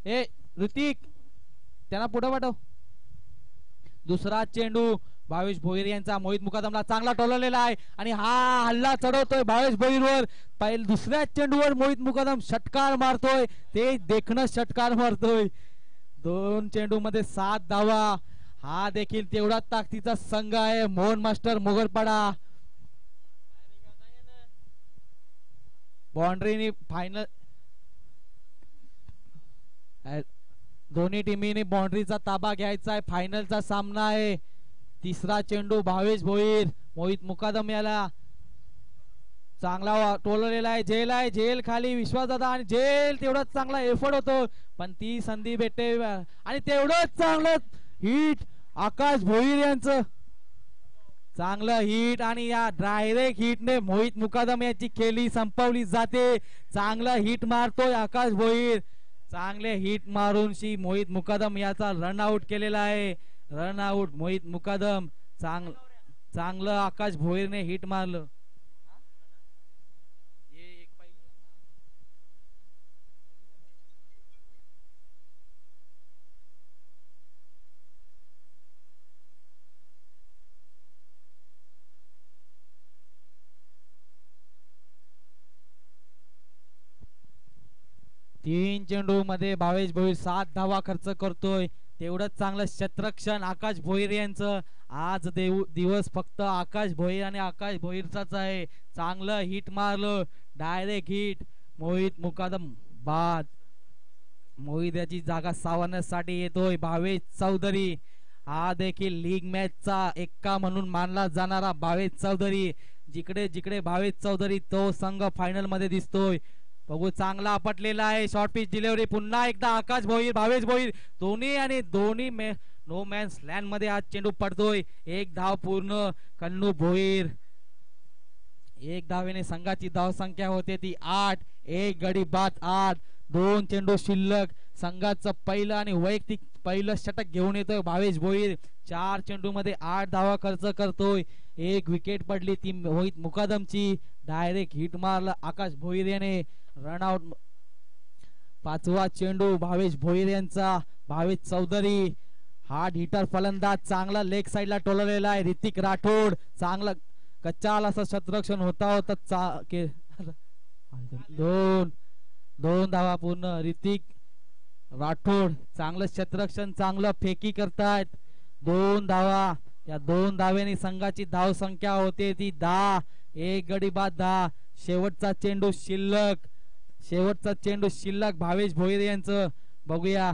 ए ऋतिक त्यांना पुढे पाठव. दुसरा चेंडू भावेश भोईर यांचा मोहित मुकादमला चांगला टोललेला आहे आणि हा हल्ला चढवतोय भावेश भोईरवर. दुसऱ्या चेंडूवर मोहित मुकादम षटकार मारतोय, ते देखणं षटकार मारतोय. 2 चेंडू मध्ये 7 धावा. हा देखील तेवढा ताकदीचा संघ आहे मोहन मास्टर मोगरपाडा. बाउंड्रीनी फायनल दोन्ही टीमीने बाउंड्रीचा ताबा घ्यायचा आहे. फायनलचा सामना आहे. तिसरा चेंडू भावेश भोईर मोहित मुकादम याला चांगला टोललेला आहे. झेल खाली विश्वासदादा आणि झेल तेवढाच चांगला एफर्ट होतो, पण ती संधी भेटते आणि तेवढंच चांगलं हिट आकाश भोईर यांचं. चांगलं हिट आणि या डायरेक्ट हिटने मोहित मुकादम यांची खेळी संपवली जाते. चांगलं हिट मारतोय आकाश भोईर. चांगले हिट मारून मोहित मुकादम याचा रन आउट केलेला आहे. रन आउट मोहित मुकादम. चांगलं आकाश भोईरने हिट मारलं. तीन चेंडू मध्ये भावेश भोईर 7 धावा खर्च करतोय. तेवढंच चांगलं क्षेत्ररक्षण आकाश भोईर यांचं. आज दिवस फक्त आकाश भोईर आणि आकाश भोईरचाच आहे. चांगलं हिट मारलं, डायरेक्ट हिट. मोहित मुकादम बाद. मोहित याची जागा सावरण्यासाठी येतोय भावेश चौधरी. हा देखील लीग मॅचचा एक्का म्हणून मानला जाणारा भावेश चौधरी. जिकडे जिकडे भावेश चौधरी तो संघ फायनल मध्ये दिसतोय. बघू चांगला आपटलेला आहे. शॉर्ट पिच डिलिव्हरी पुन्हा एकदा आकाश भोईर भावेश भोईर दोन्ही नो मॅन्स लँड मध्ये आज चेंडू पडतोय. 1 धाव पूर्ण. कन्नू भोईर 1 धावेने संघाची धाव संख्या होते ती 8. 1 गडी बाद 8. 2 चेंडू शिल्लक. संघाचं पहिलं आणि वैयक्तिक पहिलं षटक घेऊन येतोय भावेश भोईर. 4 चेंडू मध्ये 8 धावा खर्च करतोय. 1 विकेट पडली ती मोहित मुकादमची. डायरेक्ट हिट मारला आकाश भोईर याने. Run out. 5वा चेंडू भावेश भोईर यांचा. भावेश चौधरी हार्ड हिटर फलंदाज. चांगला लेग साइडला टोललेला आहे. ऋतिक राठोड चांगला कच्चाल असं क्षेत्ररक्षण होता. 2 धावा पूर्ण. ऋतिक राठोड चांगलं क्षेत्ररक्षण, चांगलं फेकी करतायत. 2 धावा. या 2 धावेने संघाची धाव संख्या होते ती 10. 1 गडी बाद 10. शेवटचा चेंडू शिल्लक भावेश भोईर यांचं. बघूया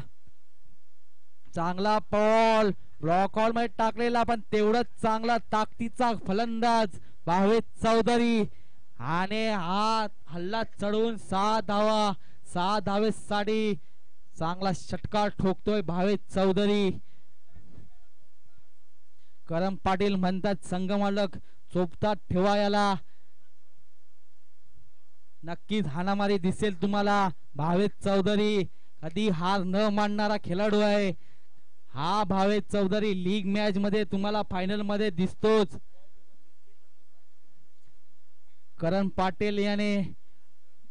चांगला बॉल ब्लॉक हॉल मध्ये टाकलेला, पण तेवढंच चांगला ताकदीचा फलंदाज भावेश चौधरी. आणि हा हल्ला चढवून 6 धावा. 6 धावेसाठी चांगला षटकार ठोकतोय भावेश चौधरी. करम पाटील म्हणतात संघ मालक चोपतात ठेवा याला. नक्कीच हाणामारी दिसेल तुम्हाला. भावेश चौधरी कधी हार न मानणारा खेळाडू आहे. हा भावेश चौधरी लीग मॅच मध्ये तुम्हाला फायनल मध्ये दिसतोच. करण पाटील याने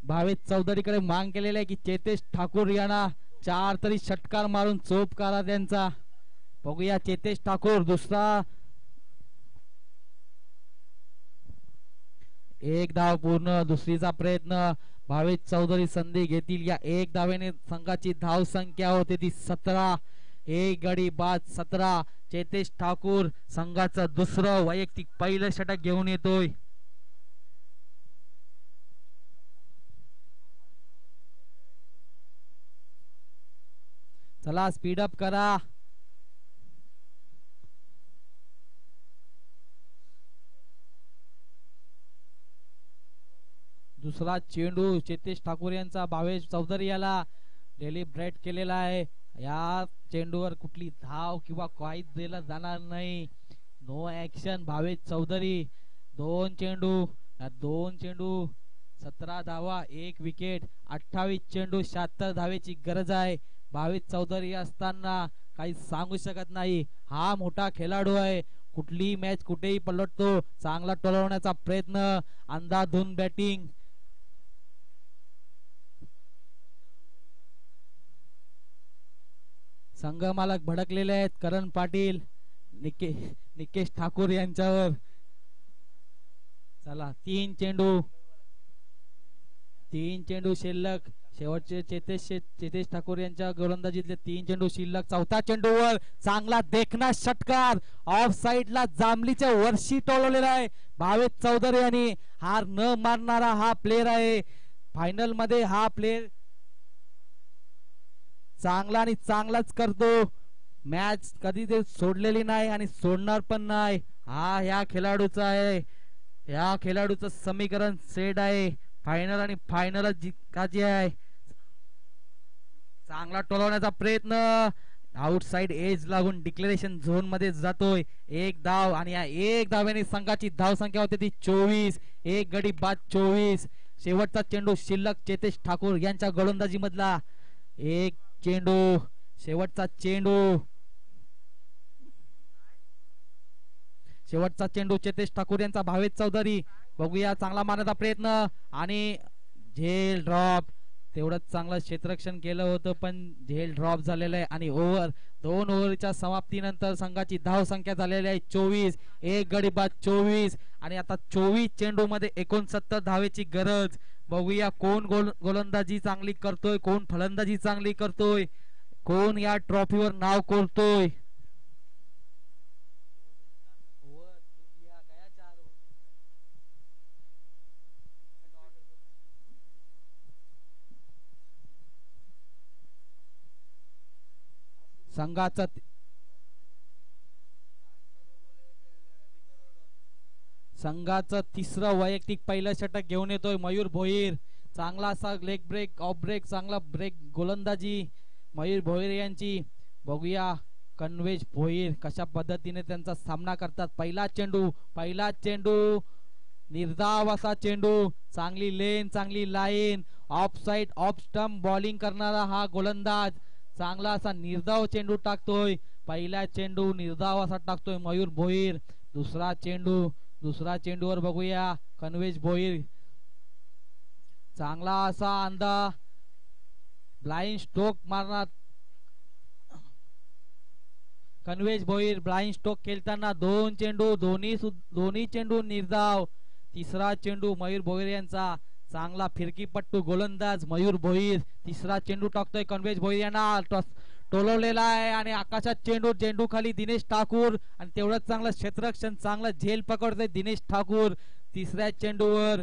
भावेश चौधरीकडे मांग केलेली आहे की चेतेश ठाकूर यांना 4 तरी षटकार मारून चोप करा त्यांचा. बघूया चेतेश ठाकूर दुसरा एक धाव पूर्ण दुसरीचा प्रयत्न भावेश चौधरी संधी घेतील या एक धावेने संघाची धाव संख्या होते ती 17 एक गडी बाद 17 चेतेश ठाकूर संघाचं दुसरं वैयक्तिक पहिलं षटक घेऊन येतोय चला स्पीड अप करा दुसरा चेंडू चेतेश ठाकूर यांचा भावेश चौधरी याला डेलिब्रेट केलेला आहे या चेंडूवर कुठली धाव किंवा काहीच दिला जाणार नाही नो ऍक्शन भावेश चौधरी दोन चेंडू 17 धावा एक विकेट 28 चेंडू 76 धावेची गरज आहे भावेश चौधरी असताना काही सांगू शकत नाही हा मोठा खेळाडू आहे कुठली मॅच कुठेही पलटतो चांगला टोलवण्याचा प्रयत्न अंधाधुंद बॅटिंग संघ मालक भडकलेले आहेत करण पाटील निकेश ठाकूर यांच्यावर चला तीन चेंडू शिल्लक शेवटचे चेतेश ठाकूर यांच्या गोलंदाजीतले 3 चेंडू शिल्लक चौथा चेंडूवर चांगला देखणा षटकार ऑफ साइडला जांभलीच्या वर्षी टोलवलेला आहे भावेश चौधरी यांनी हार न मारणारा हा प्लेयर आहे फायनल मध्ये हा प्लेयर चांगला आणि चांगलाच करतो मॅच कधी ते सोडलेली नाही आणि सोडणार पण नाही हा या खेळाडूचा आहे या खेळाडूचं समीकरण सेट आहे फायनल आणि फायनल जिंकायची आहे चांगला टोलवण्याचा प्रयत्न आउटसाइड एज लागून डिक्लेरेशन झोन मध्ये जातोय एक धाव आणि या एक धावेने संघाची धाव संख्या होते ती 24 एक गडी बाद 24 शेवटचा चेंडू शिल्लक चेतेश ठाकूर यांच्या गोलंदाजी मधला एक चेंडू शेवटचा चेंडू चेतेश ठाकूर यांचा भावेश चौधरी बघूया चांगला मारण्याचा प्रयत्न आणि झेल ड्रॉप तेवढंच चांगलं क्षेत्ररक्षण केलं होतं पण झेल ड्रॉप झालेलं आहे आणि दोन ओव्हरच्या समाप्तीनंतर संघाची धाव संख्या झालेली आहे 24 एक गडी बाद 24 आणि आता 24 चेंडू मध्ये 69 धावेची गरज बघूया कोण गोलंदाजी चांगली करतोय कोण फलंदाजी चांगली करतोय कोण या ट्रॉफीवर नाव कोरतोय संघाचं तिसरं वैयक्तिक पहिलं षटक घेऊन येतोय मयूर भोईर चांगला असा लेग ब्रेक ऑफ ब्रेक चांगला ब्रेक गोलंदाजी मयूर भोईर यांची बघूया कन्वेश भोईर कशा पद्धतीने त्यांचा सामना करतात पहिला चेंडू निर्धाव असा चेंडू चांगली लेन चांगली line of side off stump bowling करणारा हा गोलंदाज चांगला असा निर्धाव चेंडू टाकतोय पहिला चेंडू निर्धाव असा टाकतोय मयूर भोईर दुसरा चेंडूवर बघूया कन्वेश भोईर चांगला असा अंदाज ब्लाइंड स्ट्रोक मारणार कन्वेश भोईर ब्लाइंड स्ट्रोक खेळताना दोन्ही चेंडू निर्धाव तिसरा चेंडू मयूर भोईर यांचा चांगला फिरकीपट्टू गोलंदाज मयूर भोईर तिसरा चेंडू टाकतोय कन्वेश भोईर यांना टोलवलेला आहे आणि आकाशात चेंडू खाली दिनेश ठाकूर आणि तेवढंच चांगलं क्षेत्ररक्षण चांगलं झेल पकडतोय दिनेश ठाकूर तिसऱ्या चेंडूवर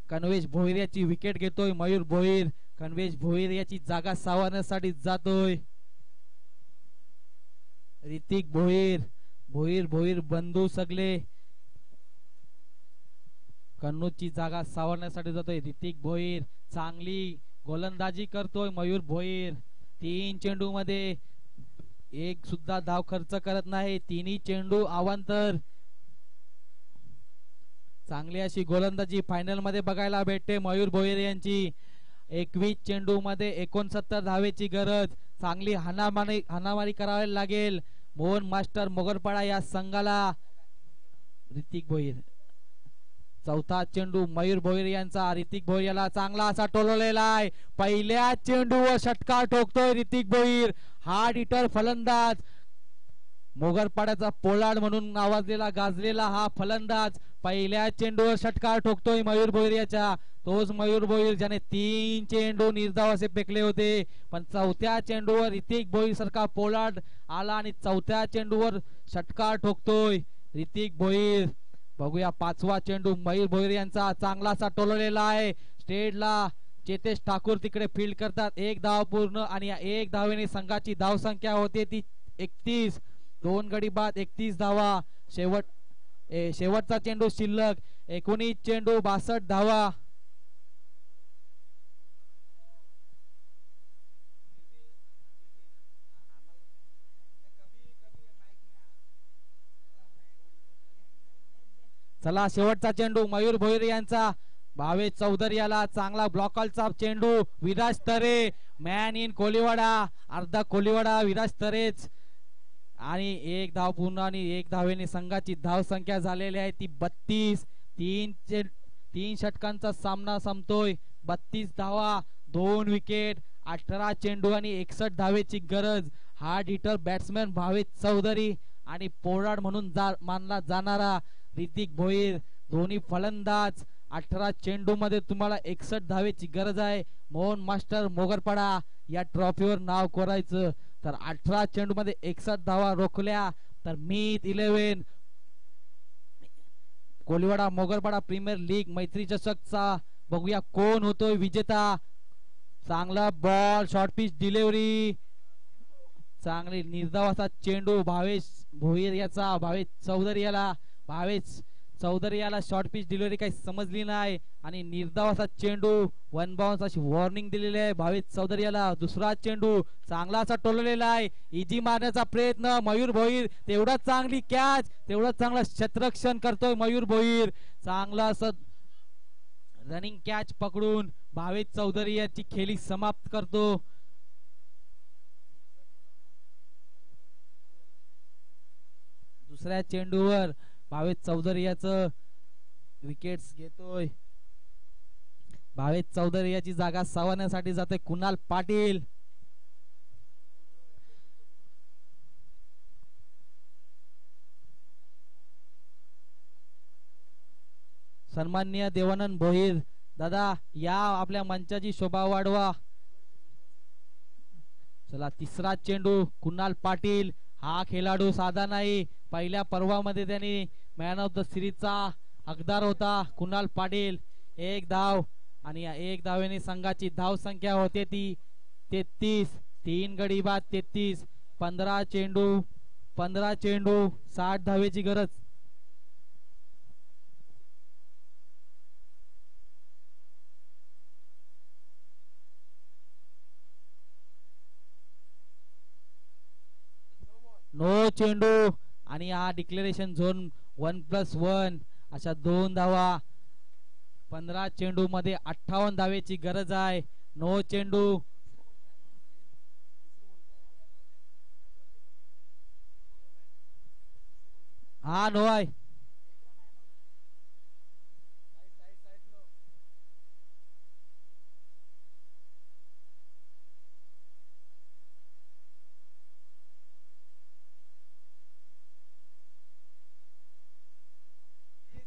कन्वेश भोईर याची विकेट घेतोय मयूर भोईर कन्वेश भोईर याची जागा सावरण्यासाठी जातोय ऋतिक भोईर बंधू सगळे कन्नूची जागा सावरण्यासाठी जातोय ऋतिक भोईर चांगली गोलंदाजी करतोय मयूर भोईर 3 चेंडू मध्ये एक सुद्धा धाव खर्च करत नाही तिन्ही चेंडू अवांतर चांगली अशी गोलंदाजी फायनल मध्ये बघायला भेटते मयूर भोईर यांची 21 चेंडू मध्ये 69 धावेची गरज चांगली हाणामारी करावी लागेल मोहन मास्टर मोगरपाडा या संघाला ऋतिक भोईर चौथा चेंडू मयूर भोईर यांचा, ऋतिक भोईर याला चांगला असा टोलवलेला आहे. पहिल्या चेंडूवर षटकार ठोकतोय ऋतिक भोईर. हार्ड हिटर फलंदाज, मोगरपाड्याचा पोलार्ड म्हणून नावाजलेला गाजलेला हा फलंदाज पहिल्या चेंडूवर षटकार ठोकतोय मयूर भोईर याच्या. तोच मयूर भोईर ज्याने 3 चेंडू निर्धाव असे फेकले होते, पण चौथ्या चेंडूवर ऋतिक भोईर सारखा पोलार्ड आला आणि चौथ्या चेंडूवर षटकार ठोकतोय ऋतिक भोईर. बघूया पाचवा चेंडू मयूर भोईर यांचा, चांगला असा टोलवलेला आहे. स्टेटला चेतेश ठाकूर तिकडे फील्ड करतात. 1 धाव पूर्ण आणि 1 धावेने संघाची धावसंख्या होते ती 31. 2 गडी बाद 31 धावा. शेवटचा चेंडू शिल्लक 19 चेंडू 62 धावा. चला शेवटचा चेंडू मयूर भोईर यांचा, भावेश चौधरी याला चांगला ब्लॉकलचा चेंडू. विराज तरे मॅन इन कोलीवाडा, अर्धा कोलीवाडा विराज तरेच. आणि 1 धाव पूर्ण आणि 1 धावेने संघाची धाव संख्या झालेली आहे ती 32. 3 षटकांचा सामना संपतोय. 32 धावा, 2 विकेट, 18 चेंडू आणि 61 धावेची गरज. Hard hitter batsman Bhavesh Chaudhary आणि पोलार्ड म्हणून मानला जाणारा ऋतिक भोईर, दोन्ही फलंदाज. 18 चेंडू मध्ये तुम्हाला 61 धावेची गरज आहे. मोहन मास्टर मोगरपाडा या ट्रॉफीवर नाव कोरायचं. तर 18 चेंडू मध्ये 61 धावा रोखल्या तर मीत 11 कोलीवाडा मोगरपाडा प्रीमियर लीग मैत्री चषकचा बघूया कोण होतोय विजेता. चांगला बॉल, शॉर्ट पिच डिलिव्हरी, चांगली निर्धाव असा चेंडू भावेश भोईर याचा. भावेश चौधरी याला शॉर्ट पिच डिलिव्हरी काही समजली नाही आणि निर्धाव असा चेंडू 1 बाउन्स अशी वॉर्निंग दिलेली आहे भावेश चौधरी याला. दुसरा चेंडू चांगला असा टोललेला आहे. इजी मारण्याचा प्रयत्न मयूर भोईर, तेवढाच चांगली कॅच, तेवढाच चांगला क्षेत्ररक्षण करतोय मयूर भोईर. चांगला असं रनिंग कॅच पकडून भावेश चौधरी याची खेळी समाप्त करतो. दुसऱ्या चेंडूवर भावेश चौधरी याचं विकेट्स घेतोय. भावेश चौधरी याची जागा सावरण्यासाठी जाते कुणाल पाटील. सन्माननीय देवानंद भोईर दादा या आपल्या मंचाची शोभा वाढवा. चला तिसरा चेंडू कुणाल पाटील. हा खेळाडू साधा नाही. पहिल्या पर्वामध्ये त्यांनी मॅन ऑफ द सिरीजचा हकदार होता कुणाल पाटील. 1 धाव आणि या 1 धावेने संघाची धाव संख्या होते ती 33. 3 गडी बाद 33. 15 चेंडू 60 धावेची गरज. नो चेंडू आणि हा डिक्लेरेशन झोन 1+1 अशा 2 धावा. 15 चेंडू मध्ये 58 धावेची गरज आहे. नो चेंडू. हा नो आहे.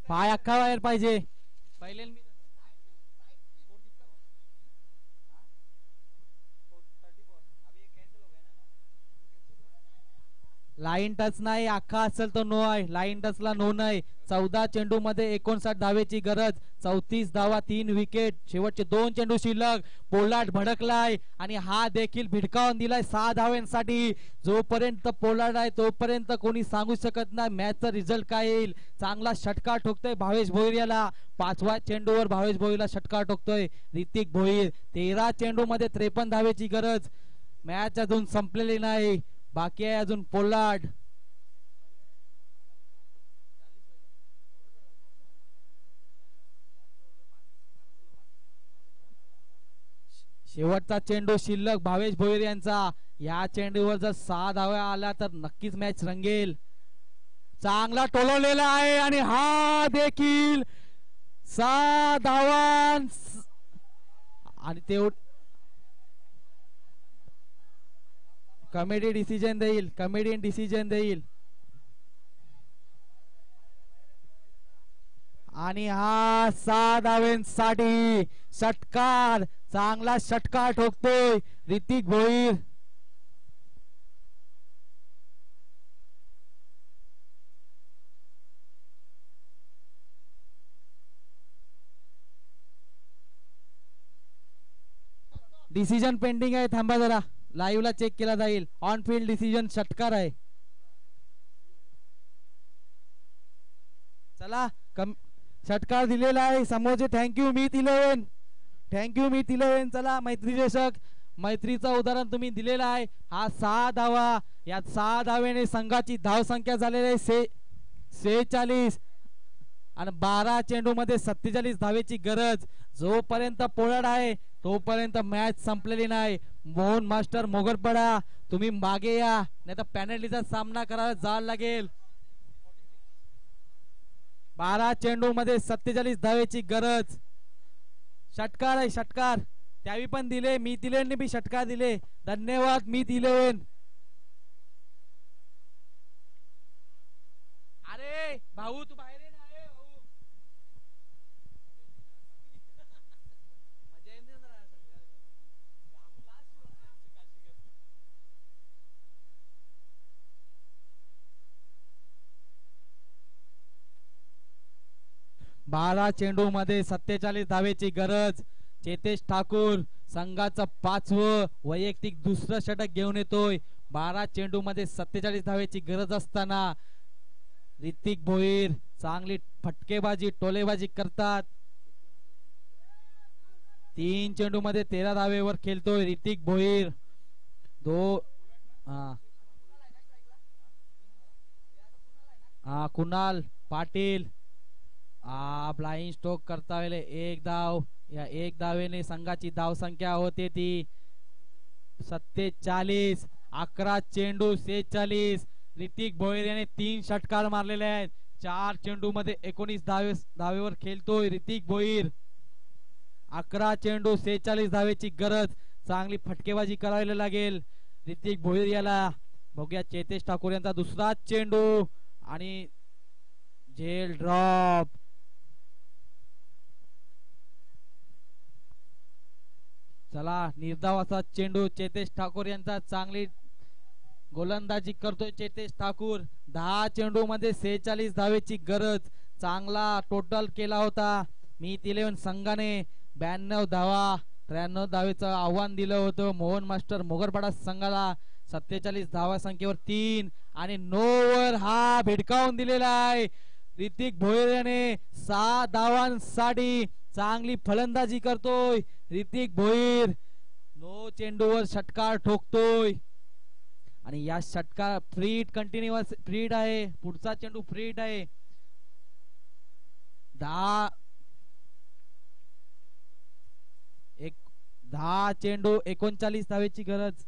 पाय अख्खा बाहेर पाहिजे. पहिले लाईन टच नाही, अख्खा असेल तर नो आहे. लाईन टचला नो नाही. 14 चेंडू मध्ये 59 धावेची गरज. 34 धावा, 3 विकेट. शेवटचे 2 चेंडू शिल्लक. पोलार्ड भडकलाय आणि हा देखील भिडकावून दिलाय 6 धाव्यांसाठी. जोपर्यंत पोलार्ड आहे तोपर्यंत कोणी सांगू शकत नाही मॅचचा रिझल्ट काय येईल. चांगला षटकार ठोकतोय भावेश भोईर याला. 5व्या चेंडूवर भावेश भोईरला षटकार ठोकतोय ऋतिक भोईर. 13 चेंडू मध्ये 53 धावेची गरज. मॅच अजून संपलेली नाही, बाकी आहे अजून पोलार्ड. शेवटचा चेंडू शिल्लक भावेश भोईर यांचा. या चेंडूवर जर 6 धावा आल्या तर नक्कीच मॅच रंगेल. चांगला टोलवलेला आहे आणि हा देखील 6 धावां आणि ते कमेडी डिसिजन देईल आणि हा 6 धावांसाठी षटकार, चांगला षटकार ठोकतोय ऋतिक भोईर. डिसिजन पेंडिंग आहे, थांबा जरा, लाईव्ह ला चेक केला जाईल. ऑन फील्ड डिसिजन षटकार आहे. चला षटकार दिलेला आहे समोरचे. थँक्यू मीत 11. चला मैत्री चषक, मैत्रीचं उदाहरण तुम्ही दिलेलं आहे. हा 6 धावा, या 6 धावेने संघाची धावसंख्या झालेली आहे 46 आणि 12 चेंडू मध्ये 47 धावेची गरज. जोपर्यंत पोळाड आहे तोपर्यंत मॅच संपलेली नाही. मोहन मास्टर मोगरपडा तुम्ही मागे या, नाही तर पॅनल्टीचा सामना करायला जायला लागेल. 12 चेंडू मध्ये 47 धावेची गरज. षटकार आहे, षटकार त्यावी पण दिले, मी दिले बी षटकार दिले. धन्यवाद मी दिले. अरे भाऊ तू बाहेर ये ना. भाऊ मजा येते ना. 12 चेंडू मध्ये 47 धावेची गरज. चेतेश ठाकूर संघाचं 5वं वैयक्तिक दुसरं षटक घेऊन येतोय. 12 चेंडू मध्ये 47 धावेची गरज असताना ऋतिक भोईर चांगली फटकेबाजी टोलेबाजी करतात. 3 चेंडू मध्ये 13 धावेवर खेळतोय ऋतिक भोईर. कुणाल पाटील ब्लाइंड स्ट्रोक करता वेळे 1 धाव. या 1 धावेने संघाची धाव संख्या होते ती 47. 11 चेंडू 46. ऋतिक भोईर याने 3 षटकार मारलेले आहेत. 4 चेंडू मध्ये 19 धावेवर खेळतोय ऋतिक भोईर. 11 चेंडू 46 धावेची गरज. चांगली फटकेबाजी करायला लागेल ऋतिक भोईर याला. बघूया चेतेश ठाकूर यांचा दुसरा चेंडू आणि झेल ड्रॉप. चला निर्धावाचा चेंडू चेतेश ठाकूर यांचा. चांगली गोलंदाजी करतोय चेतेश ठाकूर. 10 चेंडू मध्ये 46 धावेची गरज. चांगला टोटल केला होता मीत 11 संघाने. 92 धावा 93 धावेचं आव्हान दिलं होतं मोहन मास्टर मोगरपाडा संघाला. 47 धावा संख्येवर 3 आणि 9 वर हा भिडकावून दिलेला आहे ऋतिक भोईर याने. 6 धावांसाठी चांगली फलंदाजी करतोय ऋतिक भोईर. 9 चेंडूवर षटकार ठोकतोय आणि या षटकार फ्रीड कंटिन्युअस फ्रीड आहे. पुढचा चेंडू फ्रीड आहे. 10 चेंडू 39 धावेची गरज.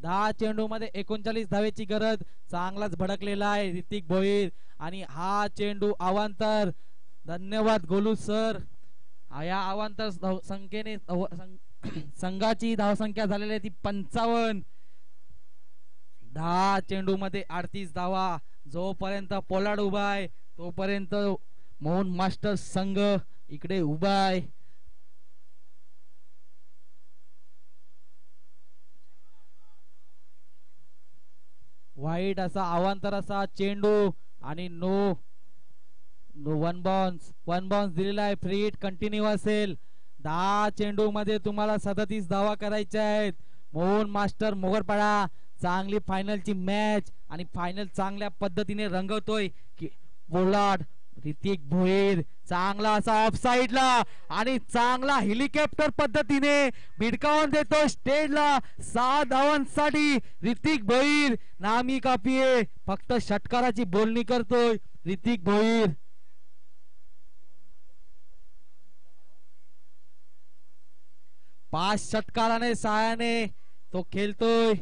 10 चेंडू मध्ये 39 धावेची गरज. चांगलाच भडकलेला आहे ऋतिक भोईर आणि हा चेंडू अवांतर. धन्यवाद गोलू सर. या अवांतर संख्येने संघाची धावसंख्या झालेली आहे ती 55. 10 चेंडू मध्ये 38 धावा. जोपर्यंत पोलार्ड उभा आहे तोपर्यंत मोहन मास्टर संघ इकडे उभा आहे. वाईट असा अवांतर असा चेंडू आणि नो वन बाउन्स दिलेला आहे. फ्री हिट कंटिन्यू असेल. 10 चेंडू मध्ये तुम्हाला 37 धावा करायच्या आहेत. मोहन मास्टर मोगरपाडा चांगली फायनलची मॅच आणि फायनल चांगल्या पद्धतीने रंगवतोय पोलार्ड. ऋतिक भोईर चांगला असा ऑफ साइडला आणि चांगला हेलिकॉप्टर पद्धतीने भिडकावून देतो स्टेजला. 6 धावांसाठी ऋतिक भोईर नामी कापिये. फक्त षटकाराची बोलणी करतोय ऋतिक भोईर. पाच षटकाराने सहाय्याने तो खेळतोय.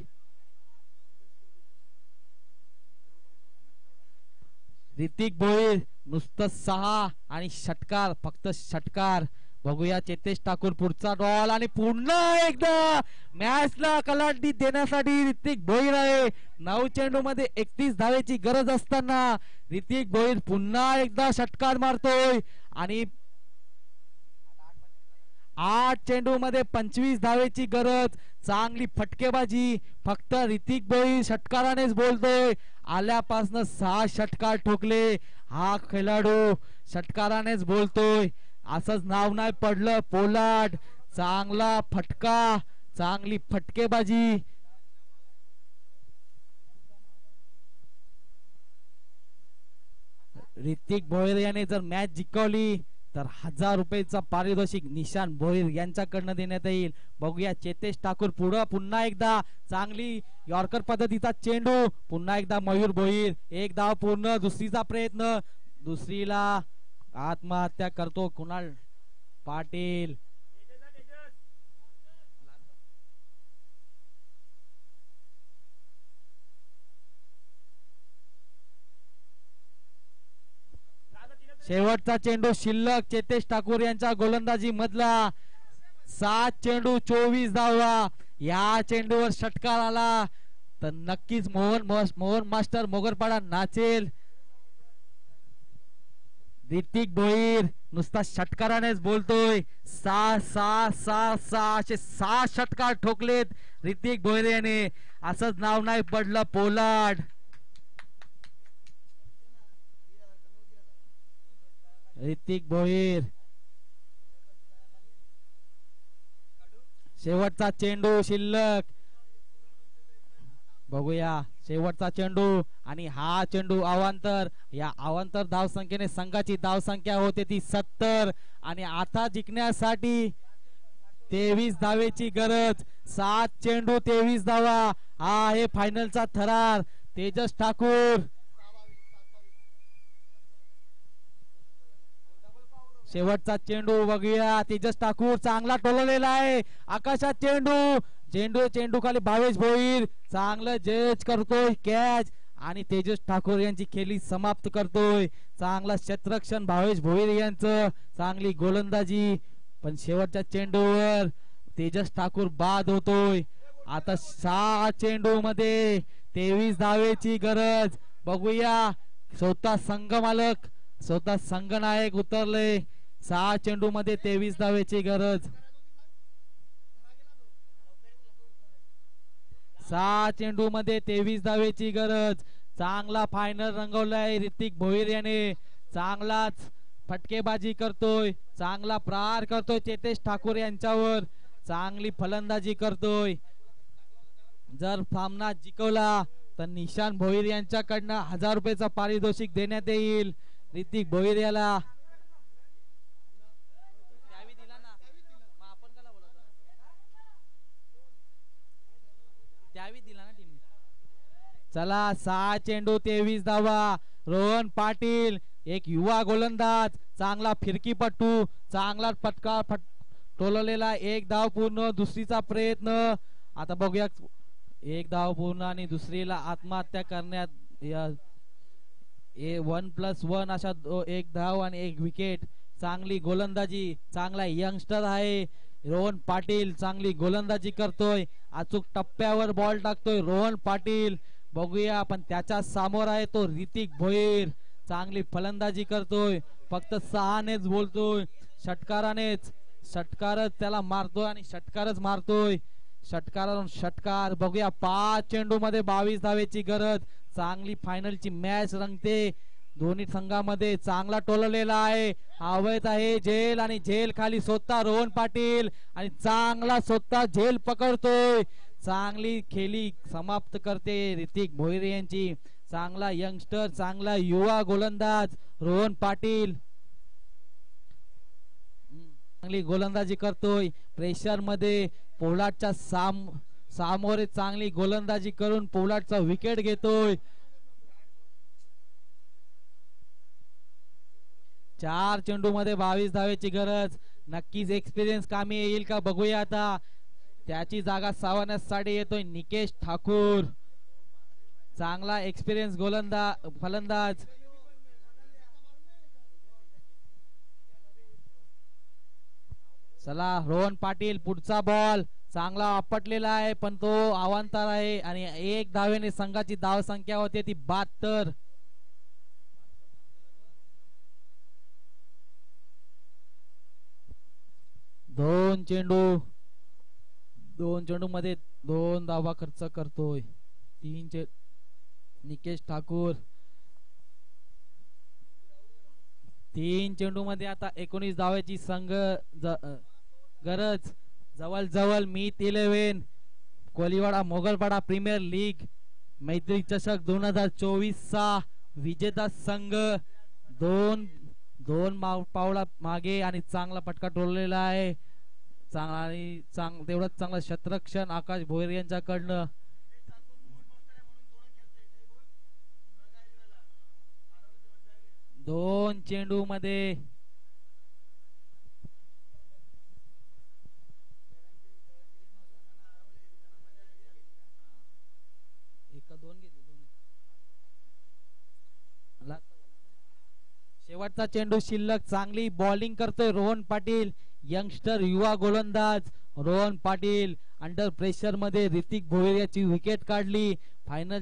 ऋतिक भोईर नुसतं 6 आणि षटकार, फक्त षटकार. बघूया चेतेश ठाकूर पुढचा बॉल आणि पुन्हा एकदा मॅचला कलांटी देण्यासाठी ऋतिक भोईर आहे. 9 चेंडू मध्ये 31 धावेची गरज असताना ऋतिक भोईर पुन्हा एकदा षटकार मारतोय आणि 8 चेंडू मध्ये 25 धावेची गरज. चांगली फटकेबाजी, फक्त ऋतिक भोईर षटकारानेच बोलतोय. आल्यापासून 6 षटकार ठोकले. हा खेळाडू षटकारानेच बोलतोय. असंच नाव नाही पडलं. पोलार्ड चांगला फटका, चांगली फटकेबाजी. ऋतिक भोईर याने जर मॅच जिंकवली तर 1000 रुपयाचा पारितोषिक निशान भोईर यांच्याकडनं देण्यात येईल. बघूया चेतेश ठाकूर पुढं पुन्हा एकदा चांगली यॉर्कर पद्धतीचा चेंडू. पुन्हा एकदा मयूर भोईर, एक धाव पूर्ण. दुसरीचा प्रयत्न, दुसरीला आत्महत्या करतो कुणाल पाटील. शेवटचा चेंडू शिल्लक चेतेश ठाकूर यांच्या गोलंदाजी मधला. 7 चेंडू 24 धावा. या चेंडूवर षटकार आला तर नक्कीच मोहन मास्टर मोगरपाडा नाचेल. ऋतिक भोईर नुसता षटकारानेच बोलतोय. 6 षटकार ठोकलेत ऋतिक भोईर याने. असंच नाव नाही पडलं. पोलार्ड, ऋतिक भोईर. शेवटचा चेंडू शिल्लक. बघूया शेवटचा चेंडू आणि हा चेंडू अवांतर. या अवांतर धावसंख्येने संघाची धावसंख्या होते ती 70 आणि आता जिंकण्यासाठी 23 धावेची गरज. 7 चेंडू 23 धावा. हा आहे फायनलचा थरार. तेजस ठाकूर, शेवटचा चेंडू. बघूया तेजस ठाकूर चांगला टोललेला आहे. आकाशात चेंडू, चेंडू खाली भावेश भोईर चांगलं जज करतोय कॅच आणि तेजस ठाकूर यांची खेळी समाप्त करतोय. चांगला क्षेत्ररक्षण भावेश भोईर यांचं, चांगली गोलंदाजी. पण शेवटच्या चेंडूवर तेजस ठाकूर बाद होतोय. आता 6 चेंडू मध्ये 23 धावेची गरज. बघूया स्वतः संघ मालक, स्वतः संघनायक उतरले. 6 चेंडू मध्ये 23 धावेची गरज. 6 चेंडू मध्ये 23 धावेची गरज. चांगला फायनल रंगवलाय ऋतिक भोईर याने. चांगलाच फटकेबाजी करतोय, चांगला प्रहार करतोय चेतेश ठाकूर यांच्यावर. चांगली फलंदाजी करतोय. जर सामना जिंकवला तर निशान भोईर यांच्याकडनं 1000 रुपयाचा पारितोषिक देण्यात येईल ऋतिक भोईर याला. चला 6 चेंडू 23 धावा. रोहन पाटील एक युवा गोलंदाज, चांगला फिरकीपटू, चांगला फटका टोललेला. 1 धाव पूर्ण. दुसरीचा प्रयत्न. आता बघूया 1 धाव पूर्ण आणि दुसरीला आत्महत्या करण्यात. 1+1 अशा 1 धाव आणि 1 विकेट. चांगली गोलंदाजी, चांगला यंगस्टर आहे रोहन पाटील. चांगली गोलंदाजी करतोय, अचूक टप्प्यावर बॉल टाकतोय रोहन पाटील. बघूया पण त्याच्या समोर आहे तो ऋतिक भोईर. चांगली फलंदाजी करतोय, फक्त 6नेच बोलतोय. षटकारानेच, षटकारच त्याला मारतोय आणि षटकारच मारतोय. षटकारावरून षटकार. बघूया 5 चेंडू मध्ये 22 धावेची गरज. चांगली फायनलची मॅच रंगते दोन्ही संघामध्ये. चांगला टोललेला आहे, आवत आहे झेल आणि झेल खाली स्वतः रोहन पाटील आणि चांगला स्वतः झेल पकडतोय. चांगली खेळी समाप्त करते ऋतिक भोईर यांची. चांगला यंगस्टर, चांगला युवा गोलंदाज रोहन पाटील. चांगली गोलंदाजी करतोय. प्रेशर मध्ये पोलार्डच्या सामोरे चांगली गोलंदाजी करून पोलार्डचा विकेट घेतोय. 4 चेंडू मध्ये 22 धावेची गरज. नक्कीच एक्सपिरियन्स कामी येईल का बघूया आता. त्याची जागा सावरण्यासाठी येतोय निकेश ठाकूर. चांगला एक्सपिरियन्स फलंदाज. चला रोहन पाटील पुढचा बॉल चांगला आपटलेला आहे पण तो अवांतर आहे आणि एक धावेने संघाची धाव संख्या होते ती 72. दोन चेंडू मध्ये 2 धावा खर्च करतोय. निकेश ठाकूर 3 चेंडू मध्ये आता 19 धावाची संघ गरज. जवळ मीत 11 कोलीवाडा मोगलपाडा प्रीमियर लीग मैत्री चषक 2024 चा विजेता संघ दोन पावला मागे आणि चांगला फटका ठोकलेला आहे. तेवढंच चांगलं क्षेत्ररक्षण आकाश भोईर यांच्याकडनं. दोन चेंडू मध्ये शेवटचा चेंडू शिल्लक. चांगली बॉलिंग करतोय रोहन पाटील यंगस्टर युवा गोलंदाज. रोहन पाटील अंडर प्रेशर मध्ये ऋतिक भोईर याची विकेट काढली. फायनल